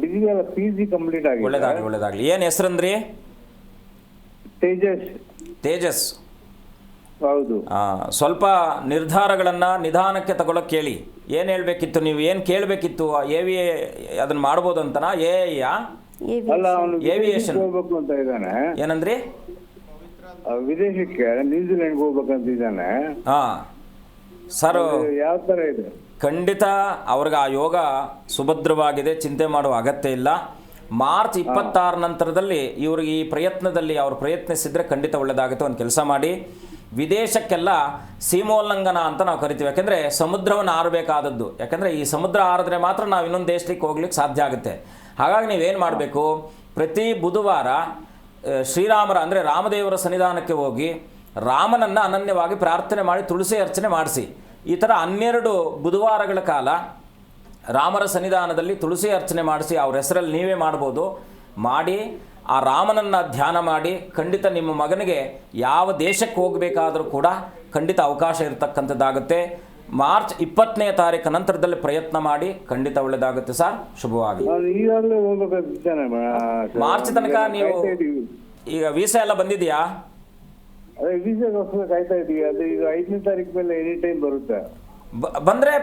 ಡಿಗ್ರಿ ಎಲ್ಲ PG ಕಂಪ್ಲೀಟ್ ಆಗಿದೆ. ಒಳ್ಳೇದಾಗ್ಲಿ. ಏನು ಹೆಸರಂದ್ರಿ? ತೇಜಸ್. ಹೌದು. ಸ್ವಲ್ಪ ನಿರ್ಧಾರಗಳನ್ನು ನಿಧಾನಕ್ಕೆ ತಗೊಳಕ್ಕೆ ಕೇಳಿ. ಏನು ಹೇಳಬೇಕಿತ್ತು ನೀವು? ಏನು ಕೇಳಬೇಕಿತ್ತು? ಅದನ್ನ ಮಾಡ್ಬೋದು ಅಂತನಾ? ಅಲ್ಲ, ಅವನು ಏವಿಯೇಷನ್ ಹೋಗ್ಬೇಕು ಅಂತ ಇದ್ದಾನೆ. ಏನಂದ್ರಿ? ವಿದೇಶಕ್ಕೆ ನ್ಯೂಜಿಲೆಂಡ್ ಹೋಗ್ಬೇಕಂತ ಇದ್ದಾನೆ. ಸರ್, ಯಾವ ತರ ಇದೆ? ಖಂಡಿತ ಅವ್ರಿಗೆ ಆ ಯೋಗ ಸುಭದ್ರವಾಗಿದೆ, ಚಿಂತೆ ಮಾಡುವ ಅಗತ್ಯ ಇಲ್ಲ. ಮಾರ್ಚ್ 26 ನಂತರದಲ್ಲಿ ಇವ್ರಿಗೆ ಈ ಪ್ರಯತ್ನದಲ್ಲಿ ಅವ್ರು ಪ್ರಯತ್ನಿಸಿದ್ರೆ ಖಂಡಿತ ಒಳ್ಳೆಯದಾಗುತ್ತೆ. ಒಂದು ಕೆಲಸ ಮಾಡಿ, ವಿದೇಶಕ್ಕೆಲ್ಲ ಸೀಮೋಲ್ಲಂಘನ ಅಂತ ನಾವು ಕರಿತೀವಿ. ಯಾಕೆಂದರೆ ಸಮುದ್ರವನ್ನು ಆರಬೇಕಾದದ್ದು. ಯಾಕೆಂದರೆ ಈ ಸಮುದ್ರ ಆರಿದ್ರೆ ಮಾತ್ರ ನಾವು ಇನ್ನೊಂದು ದೇಶಕ್ಕೆ ಹೋಗ್ಲಿಕ್ಕೆ ಸಾಧ್ಯ ಆಗುತ್ತೆ. ಹಾಗಾಗಿ ನೀವೇನು ಮಾಡಬೇಕು, ಪ್ರತಿ ಬುಧವಾರ ಶ್ರೀರಾಮರ ಅಂದರೆ ರಾಮದೇವರ ಸನ್ನಿಧಾನಕ್ಕೆ ಹೋಗಿ ರಾಮನನ್ನು ಅನನ್ಯವಾಗಿ ಪ್ರಾರ್ಥನೆ ಮಾಡಿ ತುಳಸಿ ಅರ್ಚನೆ ಮಾಡಿಸಿ. ಈ ಥರ 12 ಬುಧವಾರಗಳ ಕಾಲ ರಾಮರ ಸನ್ನಿಧಾನದಲ್ಲಿ ತುಳಸಿ ಅರ್ಚನೆ ಮಾಡಿಸಿ, ಅವ್ರ ಹೆಸರಲ್ಲಿ ನೀವೇ ಮಾಡ್ಬೋದು. ಮಾಡಿ ಆ ರಾಮನನ್ನು ಧ್ಯಾನ ಮಾಡಿ ಖಂಡಿತ ನಿಮ್ಮ ಮಗನಿಗೆ ಯಾವ ದೇಶಕ್ಕೆ ಹೋಗಬೇಕಾದರೂ ಕೂಡ ಖಂಡಿತ ಅವಕಾಶ ಇರತಕ್ಕಂಥದ್ದಾಗುತ್ತೆ. ಮಾರ್ಚ್ 20ನೇ ತಾರೀಕು ನಂತರದಲ್ಲಿ ಪ್ರಯತ್ನ ಮಾಡಿ, ಖಂಡಿತ ಒಳ್ಳೆಯದಾಗುತ್ತೆ ಸರ್. ಶುಭವಾಗಿ. ಮಾರ್ಚ್ ತನಕ ನೀವು ಈಗ ವೀಸಾ ಎಲ್ಲ ಬಂದಿದೆಯಾ? ಕಾಯ್ತಾ ಇದೀವಿ. ಅದು ಈಗ 5ನೇ ತಾರೀಕು ಮೇಲೆ ಎನಿ ಟೈಮ್ ಬರುತ್ತೆ. ಬಂದರೆ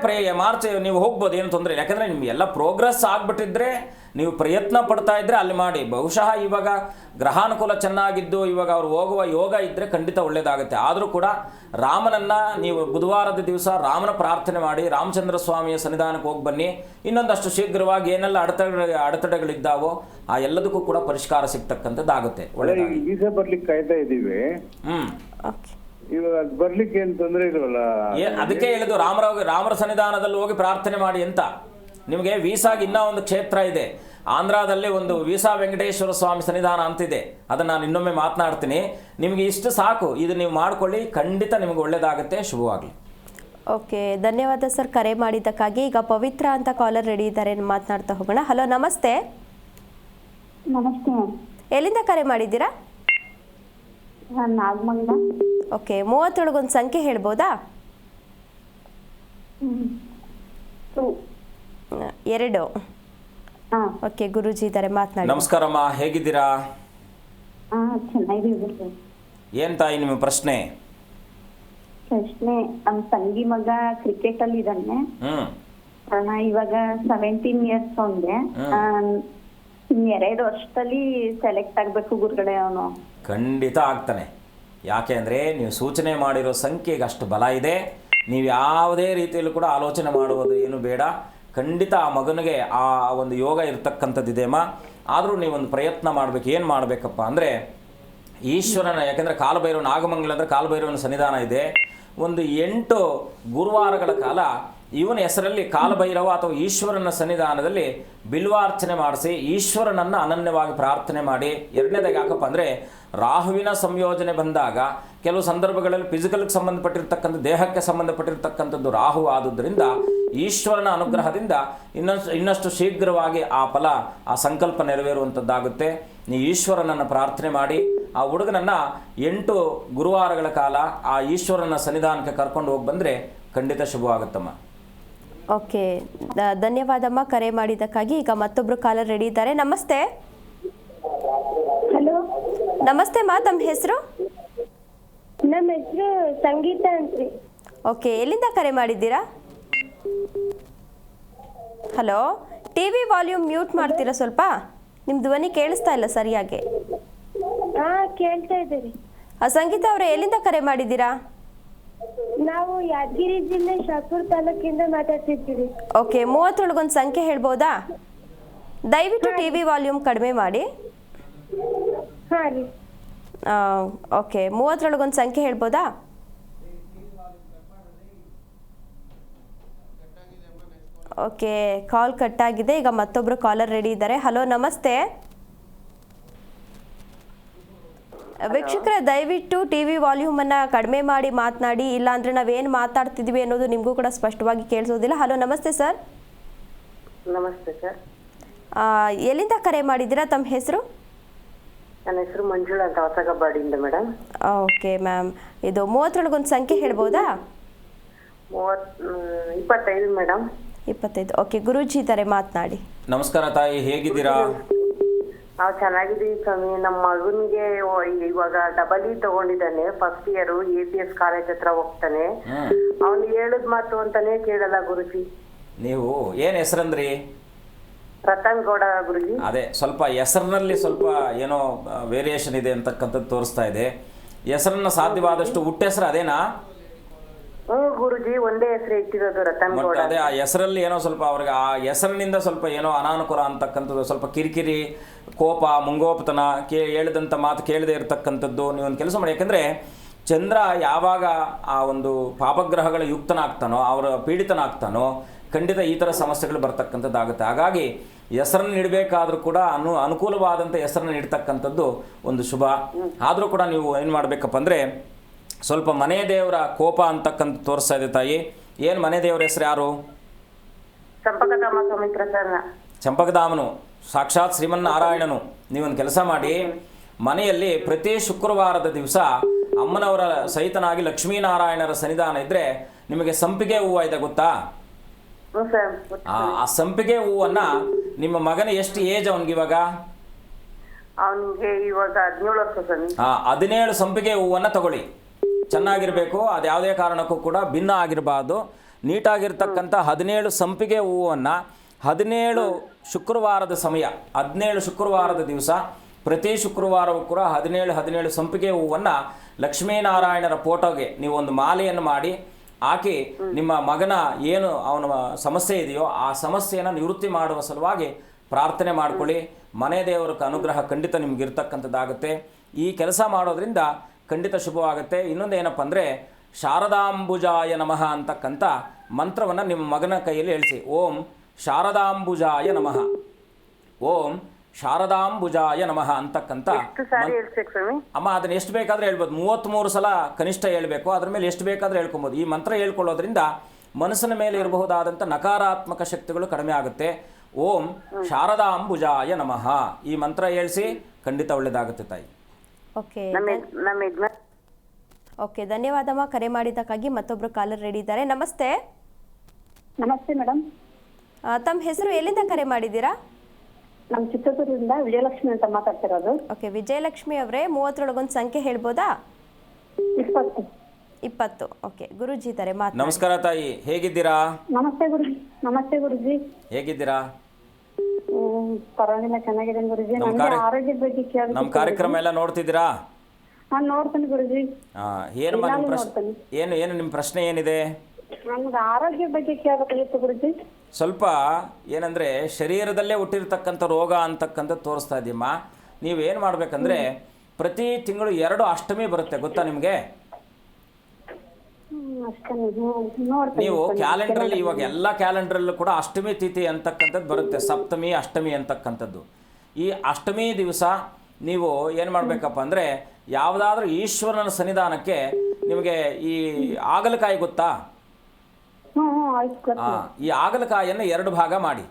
ಮಾರ್ಚ್ ನೀವು ಹೋಗ್ಬೋದು, ಏನು ತೊಂದರೆ ಇಲ್ಲ. ಯಾಕಂದರೆ ನಿಮ್ಗೆ ಎಲ್ಲ ಪ್ರೋಗ್ರೆಸ್ ಆಗಿಬಿಟ್ಟಿದ್ರೆ, ನೀವು ಪ್ರಯತ್ನ ಪಡ್ತಾ ಇದ್ದರೆ ಅಲ್ಲಿ ಮಾಡಿ. ಬಹುಶಃ ಇವಾಗ ಗ್ರಹಾನುಕೂಲ ಚೆನ್ನಾಗಿದ್ದು ಇವಾಗ ಅವ್ರು ಹೋಗುವ ಯೋಗ ಇದ್ದರೆ ಖಂಡಿತ ಒಳ್ಳೆಯದಾಗುತ್ತೆ. ಆದರೂ ಕೂಡ ರಾಮನನ್ನು ನೀವು ಬುಧವಾರದ ದಿವಸ ರಾಮನ ಪ್ರಾರ್ಥನೆ ಮಾಡಿ ರಾಮಚಂದ್ರ ಸ್ವಾಮಿಯ ಸನ್ನಿಧಾನಕ್ಕೆ ಹೋಗಿ ಬನ್ನಿ. ಇನ್ನೊಂದಷ್ಟು ಶೀಘ್ರವಾಗಿ ಏನೆಲ್ಲ ಅಡೆತಡೆಗಳಿದ್ದಾವೋ ಆ ಎಲ್ಲದಕ್ಕೂ ಕೂಡ ಪರಿಷ್ಕಾರ ಸಿಗ್ತಕ್ಕಂಥದ್ದಾಗುತ್ತೆ. ಒಳ್ಳೆಯದಾಗಿ. ವೀಸಾ ಬರ್ಲಿಕ್ಕೆ ಕಾಯ್ತಾ ಇದ್ದೀವಿ. ಇವಾಗ ಬರ್ಲಿಕ್ಕೆ ಏನು ತೊಂದರೆ ಇಲ್ವಲ್ಲ? ಅದಕ್ಕೆ ಹೇಳಿದ್ದು ರಾಮರ ಸನ್ನಿಧಾನದಲ್ಲಿ ಹೋಗಿ ಪ್ರಾರ್ಥನೆ ಮಾಡಿ ಅಂತ. ನಿಮಗೆ ವೀಸಾಗೆ ಇನ್ನೂ ಒಂದು ಕ್ಷೇತ್ರ ಇದೆ. ಆಂಧ್ರದಲ್ಲಿ ಒಂದು ವೀಸಾ ವೆಂಕಟೇಶ್ವರ ಸ್ವಾಮಿ ಸನ್ನಿಧಾನ ಅಂತಿದೆ. ಅದನ್ನು ನಾನು ಇನ್ನೊಮ್ಮೆ ಮಾತನಾಡ್ತೀನಿ. ನಿಮಗೆ ಇಷ್ಟು ಸಾಕು, ಇದು ನೀವು ಮಾಡ್ಕೊಳ್ಳಿ, ಖಂಡಿತ ನಿಮಗೆ ಒಳ್ಳೆಯದಾಗುತ್ತೆ. ಶುಭವಾಗಲಿ. ಓಕೆ, ಧನ್ಯವಾದ ಸರ್ ಕರೆ ಮಾಡಿದ್ದಕ್ಕಾಗಿ. ಈಗ ಪವಿತ್ರ ಅಂತ ಕಾಲರ್ ರೆಡಿ ಇದ್ದಾರೆ, ಮಾತನಾಡ್ತಾ ಹೋಗೋಣ. ಹಲೋ, ನಮಸ್ತೆ. ನಮಸ್ತೆ. ಎಲ್ಲಿಂದ ಕರೆ ಮಾಡಿದ್ದೀರಾ? ನಾಗಮಂಗಲ. ಓಕೆ, 30ರೊಳಗೊಂದು ಸಂಖ್ಯೆ ಹೇಳ್ಬೋದಾ? 2. ಓಕೆ, ಗುರೂಜಿ ಇದ್ದಾರೆ, ಮಾತನಾಡಿ. ನಮಸ್ಕಾರಮ್ಮ, ಹೇಗಿದ್ದೀರಾ? ಚೆನ್ನಾಗಿದ್ದೀವಿ. ಏನ್ ತಾಯಿ ನಿಮ್ಮ ಪ್ರಶ್ನೆ? ನಮ್ಮ ತಂಗಿ ಮಗ ಕ್ರಿಕೆಟ್ ಅಲ್ಲಿ ಇದ್ದಾನೆ. ಇವಾಗ 17 ಇಯರ್ಸ್ ಅವನಿಗೆ. 2 ವರ್ಷದಲ್ಲಿ ಸೆಲೆಕ್ಟ್ ಆಗ್ಬೇಕು ಗುರುಗಳೇ ಅವನು. ಖಂಡಿತ ಆಗ್ತಾನೆ. ಯಾಕೆ ಅಂದರೆ ನೀವು ಸೂಚನೆ ಮಾಡಿರೋ ಸಂಖ್ಯೆಗೆ ಅಷ್ಟು ಬಲ ಇದೆ. ನೀವು ಯಾವುದೇ ರೀತಿಯಲ್ಲೂ ಕೂಡ ಆಲೋಚನೆ ಮಾಡುವುದು ಏನು ಬೇಡ. ಖಂಡಿತ ಆ ಮಗನಿಗೆ ಆ ಒಂದು ಯೋಗ ಇರ್ತಕ್ಕಂಥದ್ದಿದೆಯಮ್ಮ. ಆದರೂ ನೀವೊಂದು ಪ್ರಯತ್ನ ಮಾಡಬೇಕು. ಏನು ಮಾಡಬೇಕಪ್ಪ ಅಂದರೆ ಈಶ್ವರನ, ಯಾಕೆಂದರೆ ಕಾಲಭೈರವ, ನಾಗಮಂಗಲ ಅಂದರೆ ಕಾಲಭೈರವನ ಸನ್ನಿಧಾನ ಇದೆ. ಒಂದು 8 ಗುರುವಾರಗಳ ಕಾಲ ಇವನ ಹೆಸರಲ್ಲಿ ಕಾಲಭೈರವ ಅಥವಾ ಈಶ್ವರನ ಸನ್ನಿಧಾನದಲ್ಲಿ ಬಿಲ್ವಾರ್ಚನೆ ಮಾಡಿಸಿ ಈಶ್ವರನನ್ನು ಅನನ್ಯವಾಗಿ ಪ್ರಾರ್ಥನೆ ಮಾಡಿ. ಎರಡನೇದಾಗಿ ಯಾಕಪ್ಪ ಅಂದರೆ ರಾಹುವಿನ ಸಂಯೋಜನೆ ಬಂದಾಗ ಕೆಲವು ಸಂದರ್ಭಗಳಲ್ಲಿ ಫಿಸಿಕಲ್ಗೆ ಸಂಬಂಧಪಟ್ಟಿರ್ತಕ್ಕಂಥ, ದೇಹಕ್ಕೆ ಸಂಬಂಧಪಟ್ಟಿರ್ತಕ್ಕಂಥದ್ದು ರಾಹು ಆದುದರಿಂದ ಈಶ್ವರನ ಅನುಗ್ರಹದಿಂದ ಇನ್ನಷ್ಟು ಶೀಘ್ರವಾಗಿ ಆ ಫಲ, ಆ ಸಂಕಲ್ಪ ನೆರವೇರುವಂಥದ್ದಾಗುತ್ತೆ. ನೀವು ಈಶ್ವರನನ್ನು ಪ್ರಾರ್ಥನೆ ಮಾಡಿ ಆ ಹುಡುಗನನ್ನು 8 ಗುರುವಾರಗಳ ಕಾಲ ಆ ಈಶ್ವರನ ಸನ್ನಿಧಾನಕ್ಕೆ ಕರ್ಕೊಂಡು ಹೋಗಿ ಬಂದರೆ ಖಂಡಿತ ಶುಭವಾಗುತ್ತಮ್ಮ. ಓಕೆ, ಧನ್ಯವಾದಮ್ಮ ಕರೆ ಮಾಡಿದ್ದಕ್ಕಾಗಿ. ಈಗ ಮತ್ತೊಬ್ರು ಕಾಲರ್ ರೆಡಿ ಇದ್ದಾರೆ. ನಮಸ್ತೆ. ಹಲೋ, ನಮಸ್ತೆ ಮಾ, ತಮ್ಮ ಹೆಸರು? ನಮ್ಮ ಹೆಸರು ಸಂಗೀತ ಅಂತ್ರಿ. ಓಕೆ, ಎಲ್ಲಿಂದ ಕರೆ ಮಾಡಿದ್ದೀರಾ? ಹಲೋ, ಟಿವಿ ವಾಲ್ಯೂಮ್ ಮ್ಯೂಟ್ ಮಾಡ್ತೀರಾ ಸ್ವಲ್ಪ? ನಿಮ್ಮ ಧ್ವನಿ ಕೇಳಿಸ್ತಾ ಇಲ್ಲ ಸರಿಯಾಗಿ. ಕೇಳ್ತಾ ಇದ್ದೀರಿ. ಸಂಗೀತ ಅವರೇ, ಎಲ್ಲಿಂದ ಕರೆ ಮಾಡಿದ್ದೀರಾ? ನಾವು ಯಾದಗಿರಿ ಜಿಲ್ಲೆ ಶಾಪುರ ತಾಲೂಕಿಂದ ಮಾತಾಡ್ತಿದ್ದೀವಿ. ಓಕೆ, 30 ಸಂಖ್ಯೆ ಹೇಳ್ಬೋದಾ? ದಯವಿಟ್ಟು ಟಿ ವಿ ವಾಲ್ಯೂಮ್ ಕಡಿಮೆ ಮಾಡಿ. ಹಾ ರೀ. ಓಕೆ, 30 ಸಂಖ್ಯೆ ಹೇಳ್ಬೋದಾ? ಓಕೆ, ಕಾಲ್ ಕಟ್ ಆಗಿದೆ. ಈಗ ಮತ್ತೊಬ್ರು ಕಾಲರ್ ರೆಡಿ ಇದ್ದಾರೆ. ಹಲೋ, ನಮಸ್ತೆ ವೀಕ್ಷಕರೇ, ದಯವಿಟ್ಟು ಟಿ ವಿ ವಾಲ್ಯೂಮನ್ನು ಕಡಿಮೆ ಮಾಡಿ ಮಾತನಾಡಿ, ಇಲ್ಲಾಂದರೆ ನಾವೇನು ಮಾತಾಡ್ತಿದ್ವಿ ಅನ್ನೋದು ನಿಮಗೂ ಕೂಡ ಸ್ಪಷ್ಟವಾಗಿ ಕೇಳಿಸೋದಿಲ್ಲ. ಹಲೋ, ನಮಸ್ತೆ ಸರ್. ನಮಸ್ತೆ ಸರ್. ಎಲ್ಲಿಂದ ಕರೆ ಮಾಡಿದ್ದೀರಾ? ತಮ್ಮ ಹೆಸರು? ನನ್ನ ಹೆಸರು ಮಂಜುಳಾ ಅಂತ, ಹೊಸಗಬ್ಬಾಡಿಯಿಂದ ಮೇಡಮ್. ಓಕೆ ಮ್ಯಾಮ್, ಇದು 30 ಸಂಖ್ಯೆ ಹೇಳ್ಬೋದಾ? 25 ಮೇಡಮ್. 25. ಓಕೆ, ಗುರೂಜಿ ಇದ್ದಾರೆ, ಮಾತನಾಡಿ. ನಮಸ್ಕಾರ ತಾಯಿ, ಹೇಗಿದ್ದೀರಾ? ನಾವು ಚೆನ್ನಾಗಿದ್ದೀವಿ ಸ್ವಾಮಿ. ನಮ್ಮ ಮಗನಿಗೆ ಇವಾಗ ಡಬಲ್ ತಗೊಂಡಿದ್ದಾನೆ, ಫಸ್ಟ್ ಇಯರ್ APS ಕಾಲೇಜ್ ಹತ್ರ ಹೋಗ್ತಾನೆ. ಅವ್ನು ಹೇಳದ್ ಮಾತು ಅಂತಾನೆ ಕೇಳಲ್ಲ ಗುರುಜಿ. ನೀವು ಏನು ಹೆಸರಂದ್ರಿ? ರತನ್ ಗೌಡ ಗುರುಜಿ. ಅದೇ ಸ್ವಲ್ಪ ಹೆಸರಿನಲ್ಲಿ ಸ್ವಲ್ಪ ಏನೋ ವೇರಿಯೇಷನ್ ಇದೆ ಅಂತಕ್ಕಂಥದ್ದು ತೋರಿಸ್ತಾ ಇದೆ. ಹೆಸರನ್ನ ಸಾಧ್ಯವಾದಷ್ಟು ಹುಟ್ಟೆಸರು ಅದೇನಾ? ಗುರುಜಿ, ಒಂದೇ ಹೆಸರು ಇಟ್ಟಿರೋದು, ರತನ್ ಗೌಡ. ಅದೇ ಆ ಹೆಸರಲ್ಲಿ ಏನೋ ಸ್ವಲ್ಪ ಅವ್ರಿಗೆ ಆ ಹೆಸರಿನಿಂದ ಸ್ವಲ್ಪ ಏನೋ ಅನಾನುಕೂಲ ಅಂತಕ್ಕಂಥದ್ದು, ಸ್ವಲ್ಪ ಕಿರಿಕಿರಿ, ಕೋಪ, ಮುಂಗೋಪತನ, ಹೇಳಿದಂಥ ಮಾತು ಕೇಳದೆ ಇರತಕ್ಕಂಥದ್ದು. ನೀವೊಂದು ಕೆಲಸ ಮಾಡಿ, ಯಾಕೆಂದರೆ ಚಂದ್ರ ಯಾವಾಗ ಆ ಒಂದು ಪಾಪಗ್ರಹಗಳ ಯುಕ್ತನಾಗ್ತಾನೋ, ಅವರ ಪೀಡಿತನಾಗ್ತಾನೋ, ಖಂಡಿತ ಈ ಥರ ಸಮಸ್ಯೆಗಳು ಬರ್ತಕ್ಕಂಥದ್ದಾಗುತ್ತೆ. ಹಾಗಾಗಿ ಹೆಸರನ್ನು ಇಡಬೇಕಾದ್ರೂ ಕೂಡ ಅನುಕೂಲವಾದಂಥ ಹೆಸರನ್ನು ಇಡ್ತಕ್ಕಂಥದ್ದು ಒಂದು ಶುಭ. ಆದರೂ ಕೂಡ ನೀವು ಏನು ಮಾಡಬೇಕಪ್ಪ ಅಂದರೆ ಸ್ವಲ್ಪ ಮನೆ ದೇವರ ಕೋಪ ಅಂತಕ್ಕಂಥ ತೋರಿಸ್ತಾ ಇದೆ ತಾಯಿ. ಏನು ಮನೆ ದೇವರ ಹೆಸರು ಯಾರು? ಚಂಪಕಧಾಮ ಸ್ವಾಮಿ ಪ್ರಸನ್ನ. ಚಂಪಕಧಾಮನು ಸಾಕ್ಷಾತ್ ಶ್ರೀಮನ್ನಾರಾಯಣನು. ನೀವೊಂದು ಕೆಲಸ ಮಾಡಿ, ಮನೆಯಲ್ಲಿ ಪ್ರತಿ ಶುಕ್ರವಾರದ ದಿವಸ ಅಮ್ಮನವರ ಸಹಿತನಾಗಿ ಲಕ್ಷ್ಮೀನಾರಾಯಣರ ಸನ್ನಿಧಾನ ಇದ್ದರೆ ನಿಮಗೆ ಸಂಪಿಗೆ ಹೂವು ಇದೆ ಗೊತ್ತಾ? ಆ ಸಂಪಿಗೆ ಹೂವನ್ನು ನಿಮ್ಮ ಮಗನ ಎಷ್ಟು ಏಜ್ ಅವನಿಗಿವಾಗ? ಅವನಿಗೆ ಇವಾಗ 17 ವರ್ಷ ಸ್ವಾಮಿ. 17 ಸಂಪಿಗೆ ಹೂವನ್ನು ತಗೊಳ್ಳಿ. ಚೆನ್ನಾಗಿರಬೇಕು, ಅದು ಯಾವುದೇ ಕಾರಣಕ್ಕೂ ಕೂಡ ಭಿನ್ನ ಆಗಿರಬಾರ್ದು. ನೀಟಾಗಿರ್ತಕ್ಕಂಥ 17 ಸಂಪಿಗೆ ಹೂವನ್ನು 17 ಶುಕ್ರವಾರದ ಸಮಯ, 17 ಶುಕ್ರವಾರದ ದಿವಸ, ಪ್ರತಿ ಶುಕ್ರವಾರವೂ ಕೂಡ 17 ಸಂಪಿಗೆ ಹೂವನ್ನು ಲಕ್ಷ್ಮೀನಾರಾಯಣರ ಫೋಟೋಗೆ ನೀವು ಒಂದು ಮಾಲೆಯನ್ನು ಮಾಡಿ ಹಾಕಿ, ನಿಮ್ಮ ಮಗನ ಏನು ಅವನ ಸಮಸ್ಯೆ ಇದೆಯೋ ಆ ಸಮಸ್ಯೆಯನ್ನು ನಿವೃತ್ತಿ ಮಾಡುವ ಸಲುವಾಗಿ ಪ್ರಾರ್ಥನೆ ಮಾಡ್ಕೊಳ್ಳಿ. ಮನೆ ದೇವರ ಅನುಗ್ರಹ ಖಂಡಿತ ನಿಮ್ಗೆ ಇರ್ತಕ್ಕಂಥದ್ದಾಗುತ್ತೆ. ಈ ಕೆಲಸ ಮಾಡೋದ್ರಿಂದ ಖಂಡಿತ ಶುಭವಾಗುತ್ತೆ. ಇನ್ನೊಂದು ಏನಪ್ಪ ಅಂದರೆ, ಶಾರದಾಂಬುಜಾಯ ನಮಃ ಅಂತಕ್ಕಂಥ ಮಂತ್ರವನ್ನು ನಿಮ್ಮ ಮಗನ ಕೈಯಲ್ಲಿ ಹೇಳಿಸಿ. ಓಂ ಶಾರದಾಂಬುಜಾಯ ನಮಃ, ಓಂ ಶಾರದಾಂಬುಜಾಯ ನಮಃ ಅಂತಕ್ಕಂಥ ಅಮ್ಮ. ಅದನ್ನ ಎಷ್ಟು ಬೇಕಾದ್ರೆ ಹೇಳ್ಬೋದು, 33 ಸಲ ಕನಿಷ್ಠ ಹೇಳ್ಬೇಕು. ಅದ್ರ ಮೇಲೆ ಎಷ್ಟು ಬೇಕಾದ್ರೆ ಹೇಳ್ಕೊಬೋದು. ಈ ಮಂತ್ರ ಹೇಳ್ಕೊಳ್ಳೋದ್ರಿಂದ ಮನಸ್ಸಿನ ಮೇಲೆ ಇರಬಹುದಾದಂಥ ನಕಾರಾತ್ಮಕ ಶಕ್ತಿಗಳು ಕಡಿಮೆ ಆಗುತ್ತೆ. ಓಂ ಶಾರದಾಂಬುಜಾಯ ನಮಃ ಈ ಮಂತ್ರ ಹೇಳಿಸಿ, ಖಂಡಿತ ಒಳ್ಳೆಯದಾಗುತ್ತೆ ತಾಯಿ. ಓಕೆ, ಧನ್ಯವಾದಮ್ಮ ಕರೆ ಮಾಡಿದ್ದಕ್ಕಾಗಿ. ಮತ್ತೊಬ್ರು ಕಾಲರ್ ರೆಡಿ ಇದ್ದಾರೆ. ನಮಸ್ತೆ. ನಮಸ್ತೆ ಮೇಡಮ್. ತಮ್ಮ ಹೆಸರು, ಎಲ್ಲಿಂದ ಕರೆ ಮಾಡಿದ್ದೀರಾ? ನಮ್ಮ ಚಿತ್ರದುರ್ಗದಿಂದ ವಿಜಯಲಕ್ಷ್ಮಿ ಅಂತ ಮಾತಾಡ್ತಿರೋದು. ಓಕೆ, ವಿಜಯಲಕ್ಷ್ಮಿ ಅವರೇ, 30 ಸಂಖ್ಯೆ ಹೇಳ್ಬೋದಾ? 20. ಓಕೆ, ಗುರುಜಿ ಇದ್ದಾರೆ, ಮಾತು. ನಮಸ್ಕಾರ ತಾಯಿ, ಹೇಗಿದ್ದೀರಾ? ನಮಸ್ತೆ ಗುರುಜಿ. ನಮಸ್ತೆ ಗುರುಜಿ, ಹೇಗಿದ್ದೀರಾ? ಪರವಾಗಿಲ್ಲ, ಚೆನ್ನಾಗಿದೆ ಗುರುಜಿ. ನಮ್ಗೆ ಆರೋಗ್ಯದ ಬಗ್ಗೆ ಕೇಳಿ. ನಮ್ಮ ಕಾರ್ಯಕ್ರಮ ಎಲ್ಲ ನೋಡ್ತಿದ್ದೀರಾ? ನಾನು ನೋಡ್ತೀನಿ ಗುರುಜಿ. ಏನು ನಿಮ್ಮ ಪ್ರಶ್ನೆ ಏನಿದೆ? ನಮ್ಗೆ ಆರೋಗ್ಯ ಬಗ್ಗೆ ಕೇಳಬೇಕಾಗಿತ್ತು ಗುರುಜಿ. ಸ್ವಲ್ಪ ಏನಂದರೆ, ಶರೀರದಲ್ಲೇ ಹುಟ್ಟಿರ್ತಕ್ಕಂಥ ರೋಗ ಅಂತಕ್ಕಂಥ ತೋರಿಸ್ತಾ ಇದೆಯಮ್ಮ. ನೀವೇನು ಮಾಡಬೇಕಂದ್ರೆ, ಪ್ರತಿ ತಿಂಗಳು 2 ಅಷ್ಟಮಿ ಬರುತ್ತೆ, ಗೊತ್ತಾ ನಿಮಗೆ? ನೀವು ಕ್ಯಾಲೆಂಡ್ರಲ್ಲಿ, ಇವಾಗ ಎಲ್ಲ ಕ್ಯಾಲೆಂಡ್ರಲ್ಲೂ ಕೂಡ ಅಷ್ಟಮಿ ತಿಥಿ ಅಂತಕ್ಕಂಥದ್ದು ಬರುತ್ತೆ, ಸಪ್ತಮಿ ಅಷ್ಟಮಿ ಅಂತಕ್ಕಂಥದ್ದು. ಈ ಅಷ್ಟಮಿ ದಿವಸ ನೀವು ಏನು ಮಾಡಬೇಕಪ್ಪ ಅಂದರೆ, ಯಾವುದಾದ್ರೂ ಈಶ್ವರನ ಸನ್ನಿಧಾನಕ್ಕೆ ನಿಮಗೆ ಈ ಆಗಲಕಾಯಿ ಗೊತ್ತಾ? ಈ ಆಗಲಕಾಯಿಯನ್ನು 2 ಭಾಗ ಮಾಡಿ.